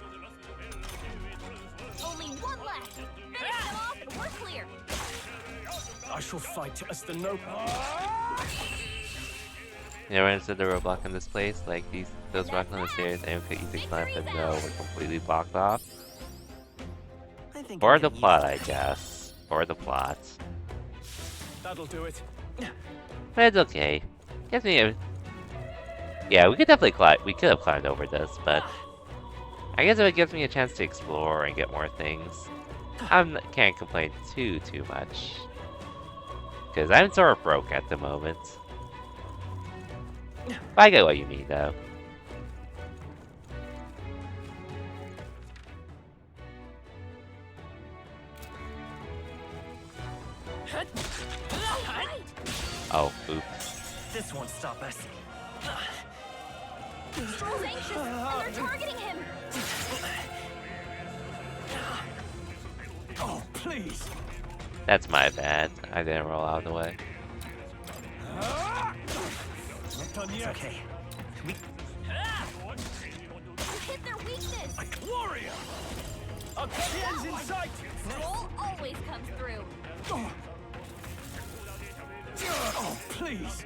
S2: Only one left. Finish them off and we're clear.
S3: I shall fight as the noble.
S1: You know, when it's the roadblock in this place, like those rocks on the stairs, anyone could easily climb them. No, we're completely blocked off. For the plot, I guess. For the plot.
S3: That'll do it.
S1: But it's okay. Gives me a... Yeah, we could definitely climb. We could have climbed over this, but I guess it gives me a chance to explore and get more things. Can't complain too much, because I'm sort of broke at the moment. But I get what you mean, though. Oh, oops.
S13: This won't stop us.
S2: Stroll's anxious, and they're targeting him.
S3: Oh, please.
S1: That's my bad. I didn't roll out of the way.
S3: Not done yet.
S13: Okay. We...
S2: You hit their weakness.
S3: A warrior. I'll cut the ends in sight.
S2: Stroll always comes through.
S3: Oh, please.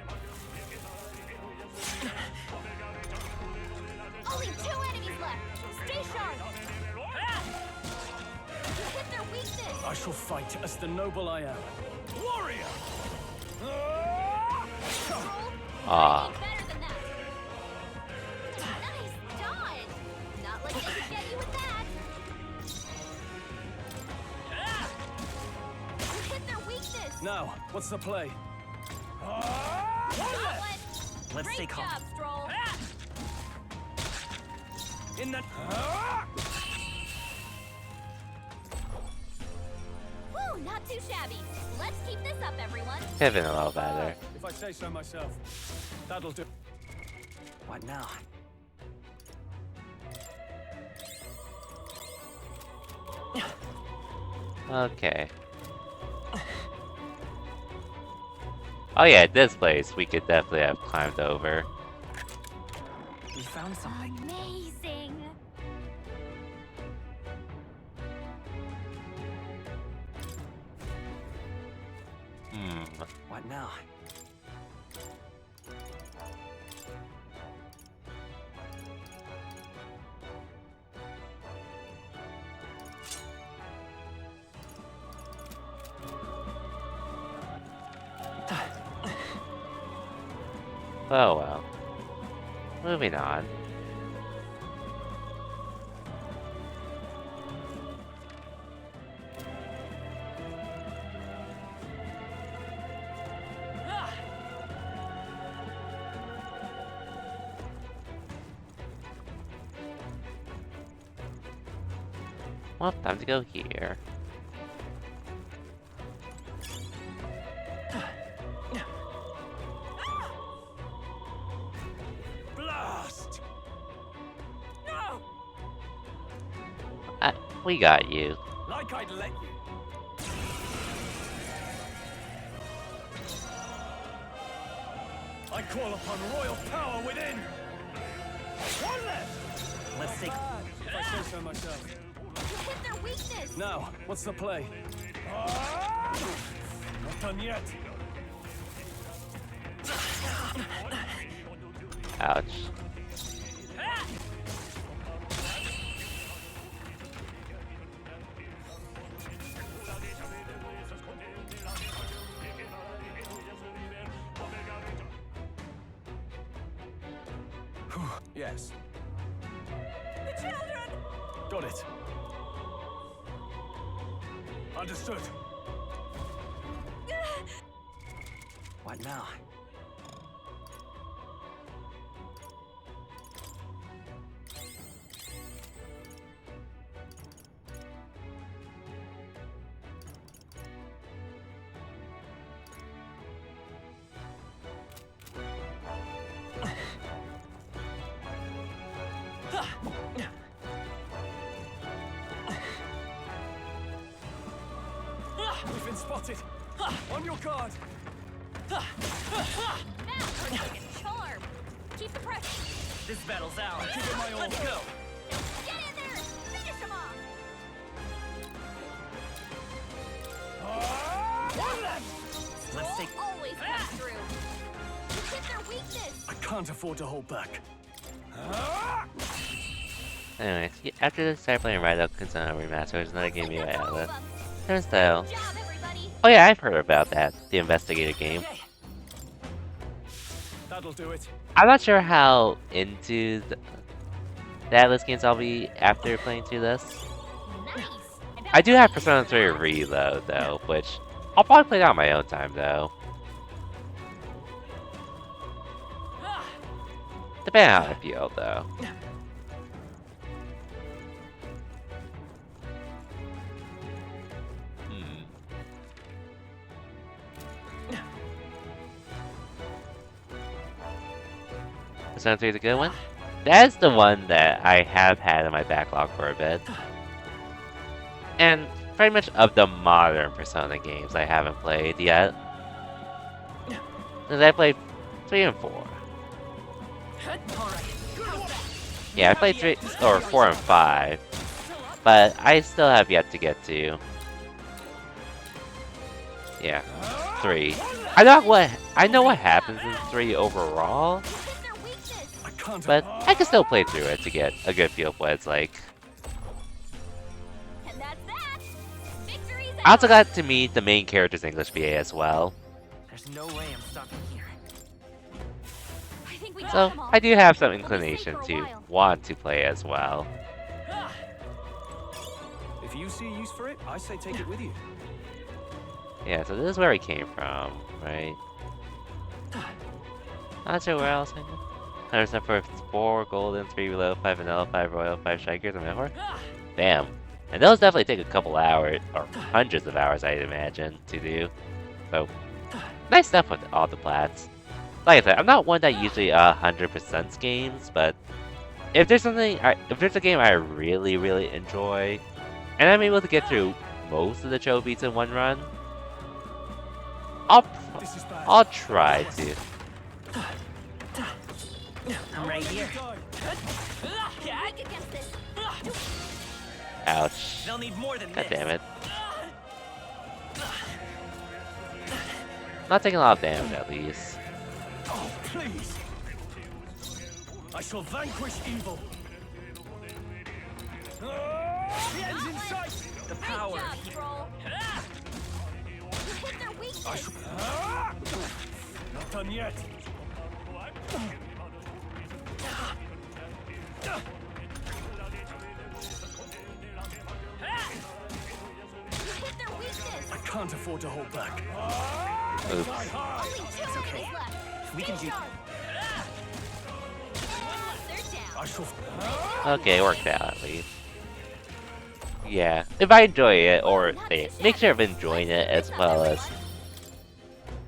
S2: Only 2 enemies left. Stay sharp. You hit their weakness.
S3: I shall fight as the noble I am. Warrior.
S1: Ah.
S2: Better than that. Nice dodge. Not like they could get you with that. You hit their weakness.
S3: Now, what's the play?
S13: Let's stay calm.
S2: Great job, Stroll.
S3: In the...
S2: Woo, not too shabby. Let's keep this up, everyone.
S1: Could have been a little better.
S3: If I say so myself, that'll do.
S13: What now?
S1: Okay. Oh yeah, this place we could definitely have climbed over.
S13: We found something.
S2: Amazing.
S13: What now?
S1: Oh well. Moving on. Well, time to go here.
S3: Blast!
S13: No!
S1: We got you.
S3: Like I'd let you. I call upon royal power within. One left.
S13: Let's take...
S3: If I say so myself.
S2: You hit their weakness.
S3: Now, what's the play? Not done yet.
S1: Ouch.
S3: Yes.
S13: The children!
S3: Got it. Understood.
S13: What now?
S3: been spotted. On your guard.
S2: Now we're like a charm. Keep the pressure.
S13: This battle's ours.
S3: Give it my all.
S13: Let's go.
S2: Get in there. Finish him off.
S13: Let's take.
S2: Always come through. You hit their weakness.
S3: I can't afford to hold back.
S1: Anyways, after this, start playing Raidou Kunsano Remastered, there's another game you might have. Turnstile. Oh yeah, I've heard about that. The investigator game.
S3: That'll do it.
S1: I'm not sure how into the Atlas games I'll be after playing through this. I do have Persona 3 Reload though, which I'll probably play that on my own time though. Depending on how I feel though. Persona 3 is a good one. That's the one that I have had in my backlog for a bit. And pretty much of the modern Persona games I haven't played yet. Since I played 3 and 4. Yeah, I played 3 or 4 and 5. But I still have yet to get to. Yeah, 3. I know what happens in 3 overall. But I can still play through it to get a good feel of what it's like. I also got to meet the main character's English VA as well.
S13: There's no way I'm stopping here.
S1: So I do have some inclination to want to play as well.
S3: If you see use for it, I say take it with you.
S1: Yeah, so this is where we came from, right? Not sure where else I go. 100% for 4 golden, 3 reload, 5 vanilla, 5 royal, 5 strikers, and more. Damn. And those definitely take a couple hours, or hundreds of hours, I'd imagine, to do. So, nice stuff with all the plats. Like I said, I'm not one that usually 100% games, but if there's a game I really, really enjoy, and I'm able to get through most of the Chobeats in one run, I'll try to.
S13: I'm right here.
S1: Ouch.
S13: They'll need more than
S1: God
S13: this.
S1: damn it. Not taking a lot of damage at least.
S3: Oh, please. I shall vanquish evil. The end's in sight.
S13: The power.
S3: I shall... Not done yet. I can't afford to hold back.
S1: Oops.
S13: It's okay. We can do.
S3: I shall...
S1: Okay, it worked out at least. Yeah, if I enjoy it, or make sure of enjoying it as well as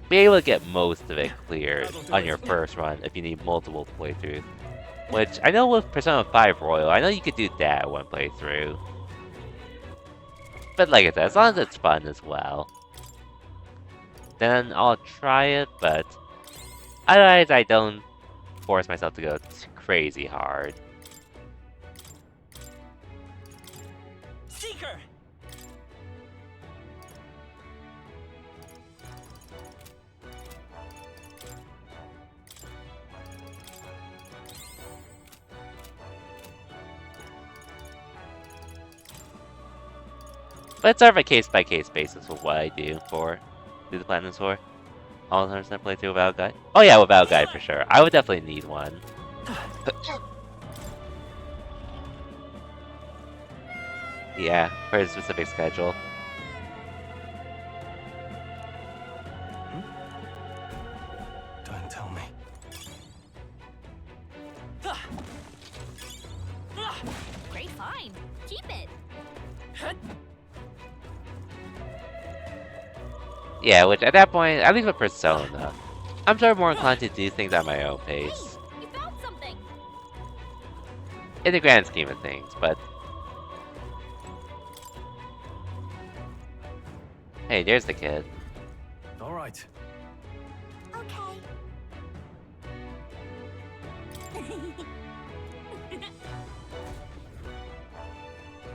S1: be able to get most of it cleared on your first run if you need multiple playthroughs. Which, I know with Persona 5 Royal, I know you could do that one playthrough. But like I said, as long as it's fun as well, then I'll try it, but otherwise I don't force myself to go crazy hard.
S13: Seeker!
S1: But it's sort of a case-by-case basis with what I do the Platinums for. All 100% playthrough without guide. Oh yeah, without guide for sure. I would definitely need one. Yeah, for a specific schedule.
S3: Don't tell me.
S2: Great find. Keep it.
S1: Yeah, which at that point, at least with Persona, I'm sure I'm more inclined to do things at my own pace.
S2: You found something.
S1: In the grand scheme of things, but Hey, there's the kid.
S3: All right.
S14: Okay.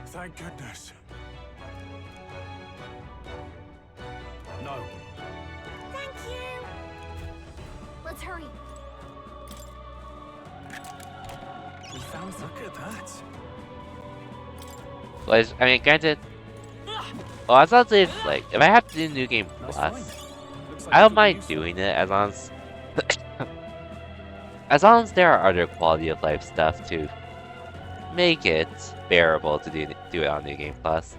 S4: Thank goodness.
S3: No.
S14: Thank you.
S2: Let's hurry.
S3: We found. Look at that.
S1: Which, I mean, granted. Well, as long as it's like, if I have to do New Game Plus, I don't mind doing it as long as, as long as there are other quality of life stuff to make it bearable to do it on New Game Plus.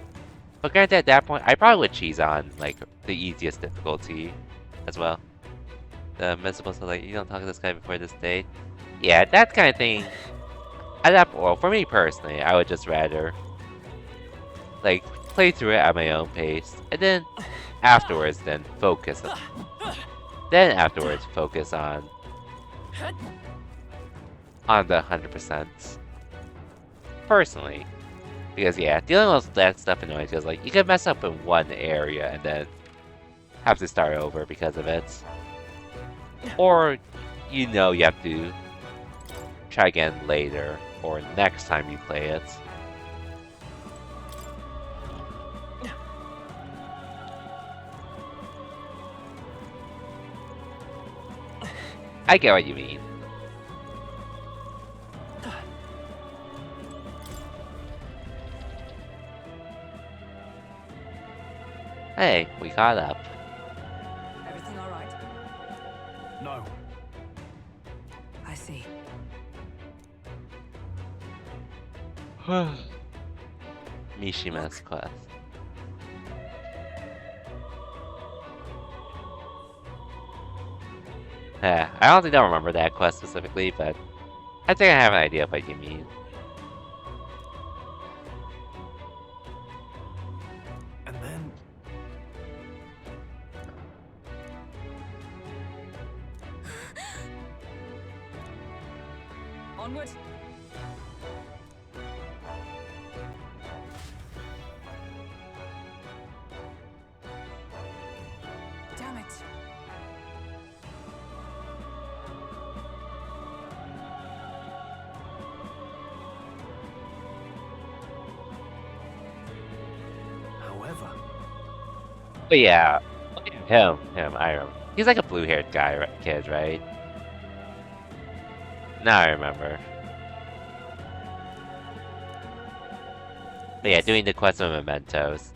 S1: But granted, at that point, I probably would cheese on like the easiest difficulty as well. The miserable, so like, you don't talk to this guy before this date. Yeah, that kind of thing. At that point, well, for me personally, I would just rather like play through it at my own pace, and then afterwards, focus on the 100%. Personally, because yeah, dealing with that stuff annoys because like you can mess up in one area and then have to start over because of it, or you know you have to try again later or next time you play it. I get what you mean. Hey, we caught up.
S9: Everything all right?
S3: No.
S9: I see.
S1: Mishima's quest. Yeah, I honestly don't remember that quest specifically, but I think I have an idea of what you mean.
S3: And then
S9: Onward. Damn it.
S3: However.
S1: But yeah, him, I remember. He's like a blue-haired guy, kid, right? Now I remember. But yeah, doing the quest of mementos.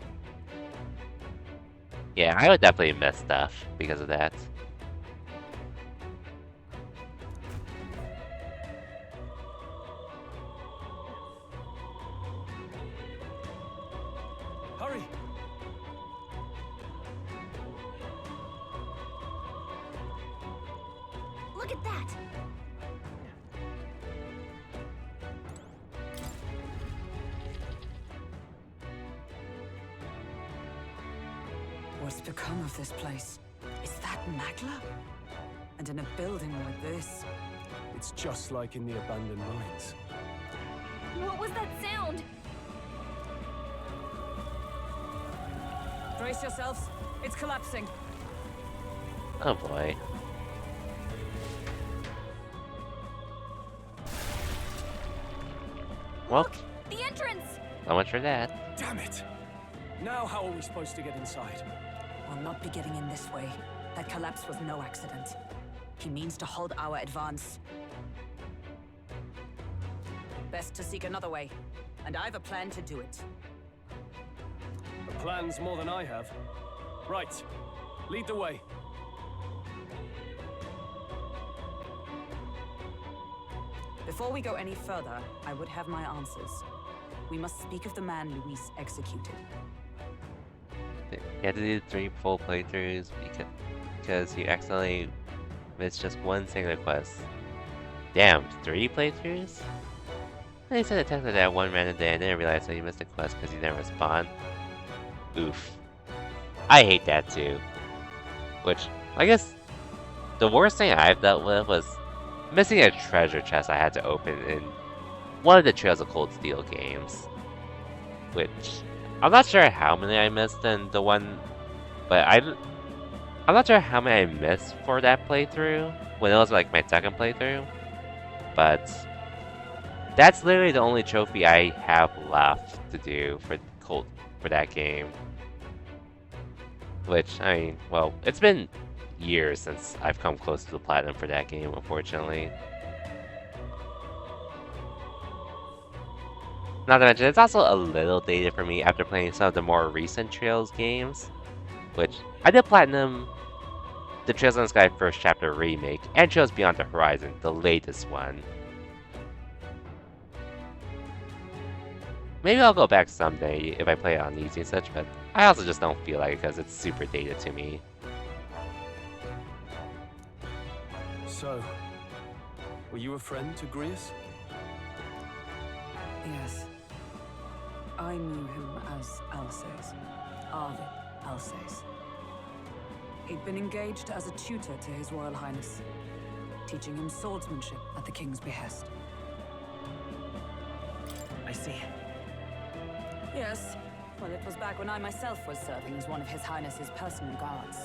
S1: Yeah, I would definitely miss stuff because of that.
S3: Hurry.
S2: Look at that.
S9: What's become of this place? Is that Magla? And in a building like this?
S3: It's just like in the abandoned mines.
S2: What was that sound?
S9: Brace yourselves. It's collapsing.
S1: Oh boy. Well,
S2: The entrance!
S1: so much for that.
S3: Damn it! Now how are we supposed to get inside?
S9: We'll not be getting in this way. That collapse was no accident. He means to halt our advance. Best to seek another way. And I've a plan to do it.
S3: The plan's more than I have. Right. Lead the way.
S9: Before we go any further, I would have my answers. We must speak of the man Luis executed.
S1: You had to do 3 full playthroughs because you accidentally missed just one singular quest. Damn, 3 playthroughs? They said it tested that one random day and didn't realize that you missed a quest because you didn't respond. Oof. I hate that too. Which, I guess, the worst thing I've dealt with was missing a treasure chest I had to open in one of the Trails of Cold Steel games. Which, I'm not sure how many I missed in the one But I'm not sure how many I missed for that playthrough when it was like my second playthrough. But that's literally the only trophy I have left to do for that game. Which, I mean, well, it's been years since I've come close to the platinum for that game, unfortunately. Not to mention, it's also a little dated for me after playing some of the more recent Trails games. Which, I did platinum the Trails in the Sky First Chapter remake, and Trails Beyond the Horizon, the latest one. Maybe I'll go back someday if I play it on easy and such, but I also just don't feel like it because it's super dated to me.
S3: So, were you a friend to Grius?
S9: Yes. I knew him as Alsace. Arvid Alsace. He'd been engaged as a tutor to His Royal Highness, teaching him swordsmanship at the King's behest.
S13: I see.
S9: Yes. Well, it was back when I myself was serving as one of His Highness's personal guards.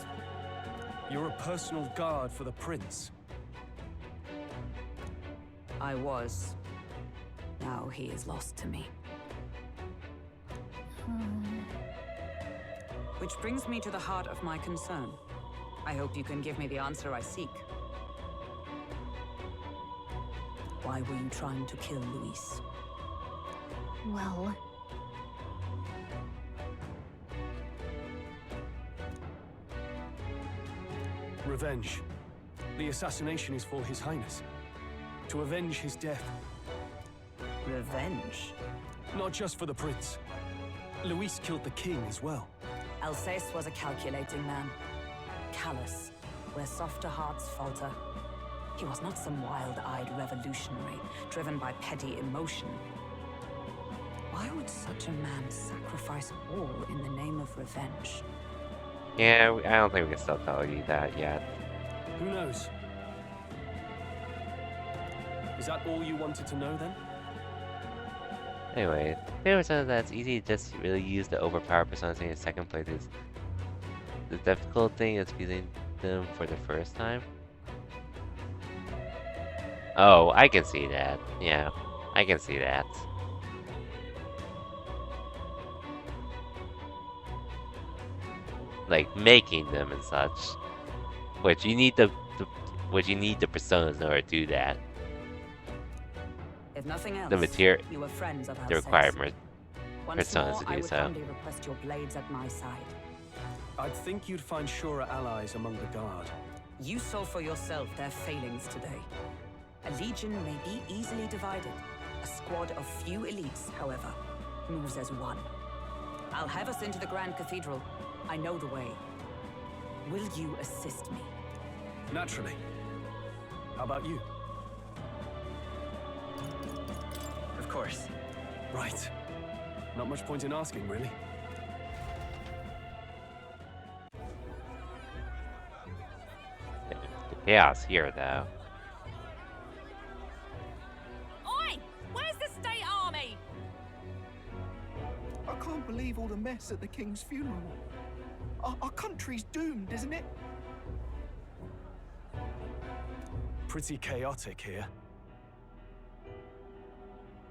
S3: You're a personal guard for the prince.
S9: I was. Now he is lost to me. Which brings me to the heart of my concern. I hope you can give me the answer I seek. Why were you trying to kill Luis?
S2: Well...
S3: Revenge. The assassination is for His Highness. To avenge his death.
S9: Revenge?
S3: Not just for the prince. Luis killed the king as well.
S9: Alsace was a calculating man. Callous, where softer hearts falter. He was not some wild-eyed revolutionary, driven by petty emotion. Why would such a man sacrifice all in the name of revenge?
S1: Yeah, I don't think we can still tell you that yet.
S3: Who knows? Is that all you wanted to know then?
S1: Anyway, there was something that's easy to just really use the overpowered personas in your second playthroughs. The difficult thing is using them for the first time. Oh, I can see that. Yeah, I can see that. Like making them and such, which you need the personas in order to do that.
S9: If nothing else,
S1: The material,
S9: you were friends of
S1: the
S9: Alsace.
S1: required
S9: Once
S1: personas
S9: more,
S1: to
S9: I
S1: do
S9: would
S1: so.
S9: humbly request your blades at my side.
S3: I'd think you'd find surer allies among the guard.
S9: You saw for yourself their failings today. A legion may be easily divided. A squad of few elites, however, moves as one. I'll have us into the Grand Cathedral. I know the way. Will you assist me?
S3: Naturally. How about you?
S13: Of course.
S3: Right. Not much point in asking, really.
S1: Chaos here, though.
S6: Oi! Where's the state army?
S12: I can't believe all the mess at the king's funeral. Our country's doomed, isn't it?
S3: Pretty chaotic here.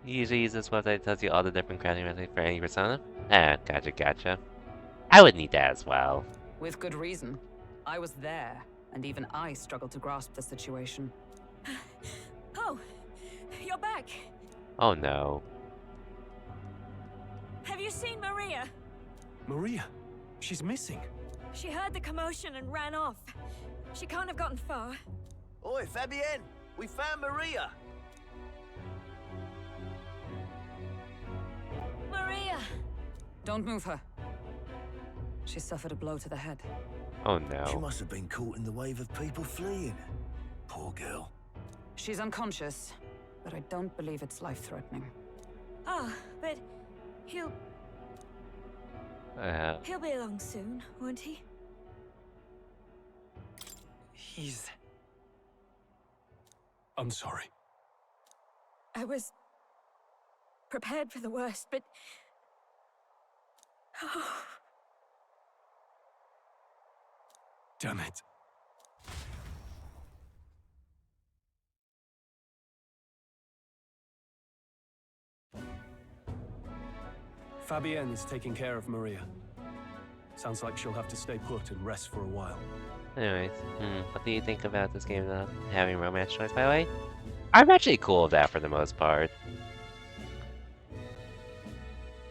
S1: Usually use this website that tells you all the different crafting methods for any persona. Ah, gotcha. I would need that as well.
S9: With good reason. I was there, and even I struggled to grasp the situation.
S11: Oh, you're back.
S1: Oh no.
S11: Have you seen Maria?
S3: Maria? She's missing.
S11: She heard the commotion and ran off. She can't have gotten far.
S20: Oi, Fabienne! We found Maria!
S11: Maria!
S9: Don't move her. She suffered a blow to the head.
S1: Oh no.
S4: She must have been caught in the wave of people fleeing. Poor girl.
S9: She's unconscious, but I don't believe it's life-threatening.
S11: Ah, but he'll be along soon, won't he?
S3: I'm sorry.
S11: I was prepared for the worst, but... Oh.
S3: Damn it. Fabienne is taking care of Maria. Sounds like she'll have to stay put and rest for a while.
S1: Anyways, what do you think about this game not having romance choice, by the way? I'm actually cool with that for the most part.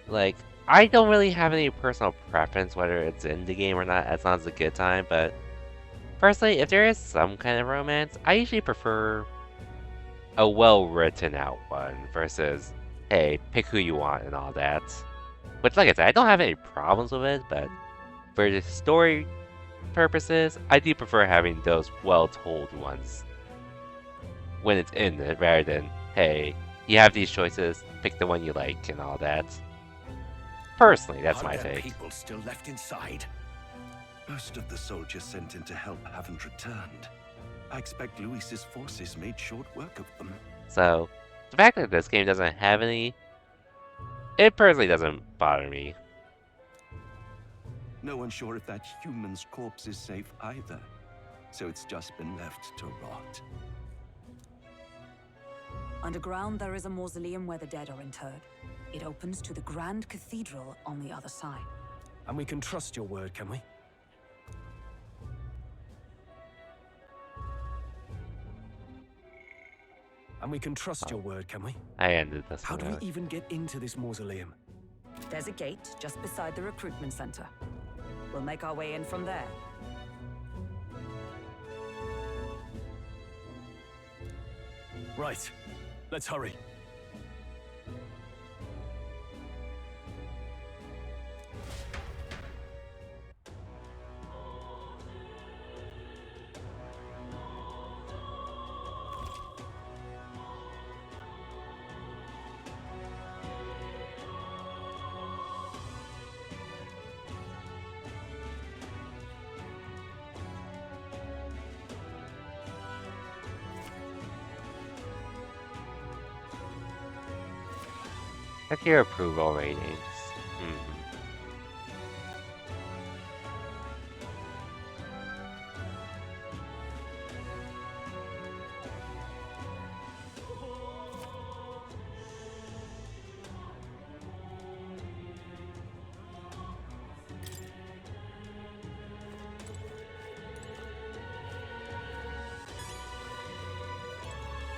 S1: Like, I don't really have any personal preference whether it's in the game or not, as long as it's a good time, but personally, if there is some kind of romance, I usually prefer a well-written out one versus, hey, pick who you want and all that. Which, like I said, I don't have any problems with it, but for the story purposes, I do prefer having those well-told ones when it's in it, rather than, hey, you have these choices, pick the one you like and all that. Personally, that's my take.
S8: People still left inside? Most of the soldiers sent in to help haven't returned. I expect Luis's forces made short work of them.
S1: So, the fact that this game doesn't have any, it personally doesn't bother me.
S8: No one's sure if that human's corpse is safe either, so it's just been left to rot.
S9: Underground, there is a mausoleum where the dead are interred. It opens to the Grand Cathedral on the other side.
S3: And we can trust your word, can we? And we can trust your word, can we?
S1: I ended this
S3: How do
S1: one.
S3: we even get into this mausoleum?
S9: There's a gate just beside the recruitment center. We'll make our way in from there.
S3: Right. Let's hurry.
S1: Check your approval ratings.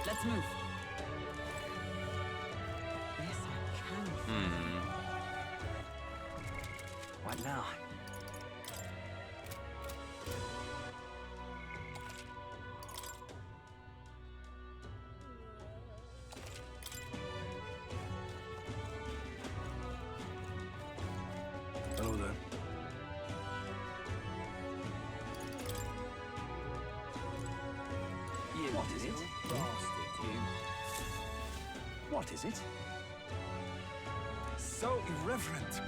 S9: Let's move.
S13: What now?
S3: Hello there.
S13: What is it? Bastard, you. What is it?
S3: So irreverent.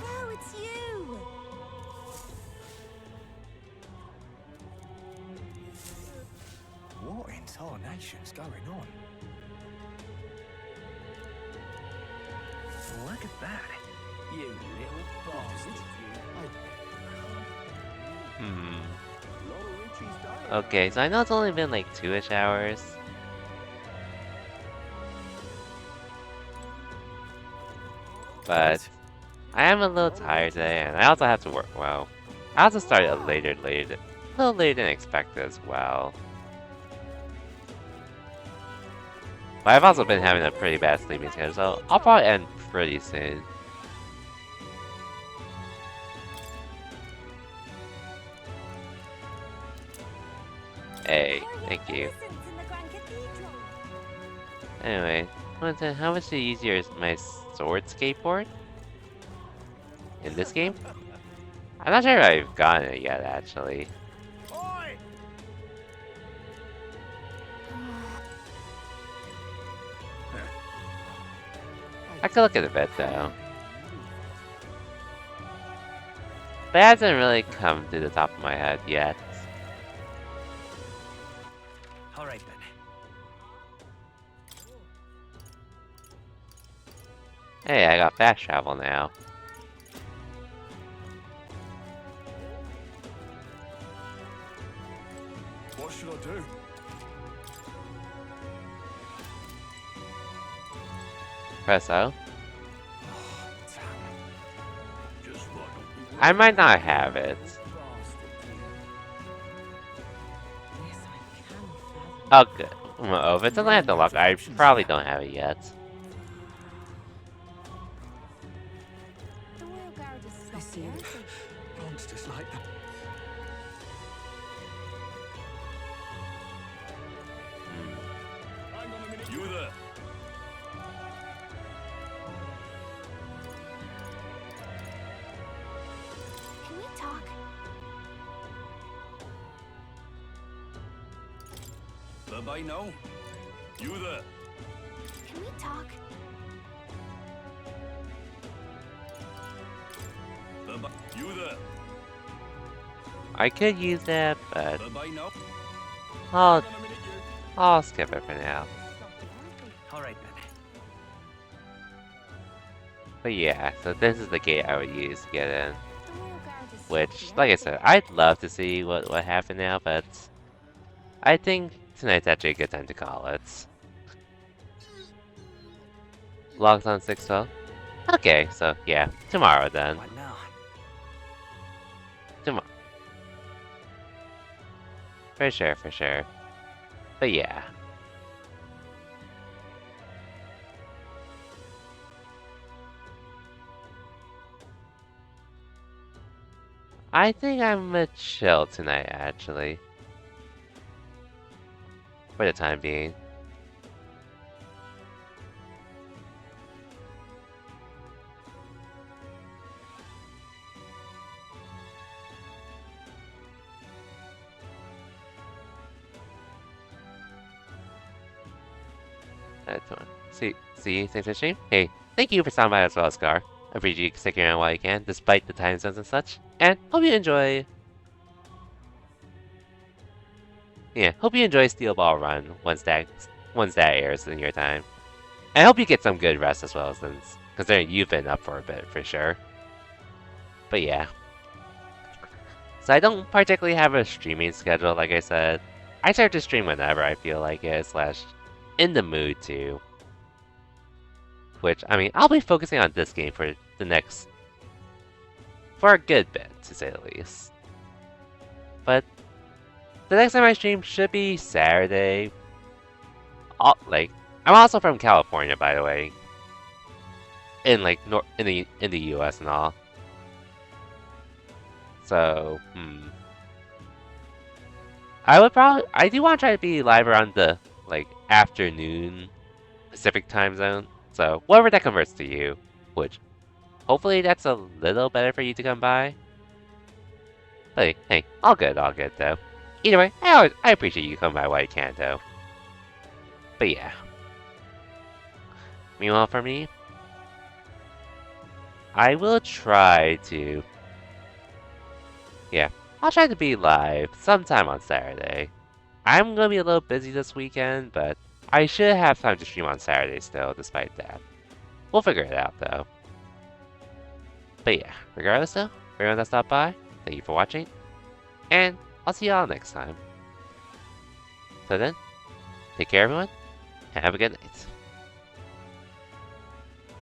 S14: Oh, it's you!
S4: What in tarnation's going on? Look at that.
S13: You little bastard,
S1: Okay, so I know it's only been like 2-ish hours. But I am a little tired today, and I also have to work. Well, I also started a little later than expected as well. But I've also been having a pretty bad sleeping schedule, so I'll probably end pretty soon. Hey, thank you. Anyway, how much easier is my sword skateboard? In this game? I'm not sure if I've gotten it yet, actually. I could look at it a bit, though. But it hasn't really come to the top of my head yet.
S13: Alright then.
S1: Hey, I got fast travel now.
S3: do.
S1: Press O. I might not have it. Oh, good. Oh, if it doesn't have to lock, I probably don't have it yet.
S10: I see monsters like that.
S17: You there.
S14: Can we talk?
S17: Bye-bye now. You there.
S14: Can we talk?
S17: Bye-bye. You there.
S1: I could use that, but
S17: Bye-bye now.
S1: I'll skip it for now.
S13: Alright then.
S1: But yeah, so this is the gate I would use to get in. Which, like I said, I'd love to see what happened now, but I think tonight's actually a good time to call it. Logs on 6:12? Okay, so yeah, tomorrow then.
S13: What now?
S1: Tomorrow. For sure, for sure. But yeah. I think I'm gonna chill tonight, actually. For the time being. That's one. See, thanks for stream. Hey, thank you for stopping by as well, Scar. I appreciate you sticking around while you can, despite the time zones and such. And hope you enjoy. Yeah, hope you enjoy Steel Ball Run once that airs in your time. And I hope you get some good rest as well, since considering you've been up for a bit for sure. But yeah. So I don't particularly have a streaming schedule, like I said. I start to stream whenever I feel like it, / in the mood to. Which, I mean, I'll be focusing on this game for a good bit, to say the least. But the next time I stream should be Saturday. I'm also from California, by the way. In the US and all. So, I do want to try to be live around the afternoon Pacific time zone. So whatever that converts to you, which hopefully that's a little better for you to come by. But hey, all good though. Either way, I appreciate you coming by while you can though. But yeah. Meanwhile for me, I will try to... Yeah, I'll try to be live sometime on Saturday. I'm gonna be a little busy this weekend, but I should have time to stream on Saturday still, despite that. We'll figure it out, though. But yeah, regardless though, for everyone that stopped by, thank you for watching, and I'll see y'all next time. So then, take care everyone, and have a good night.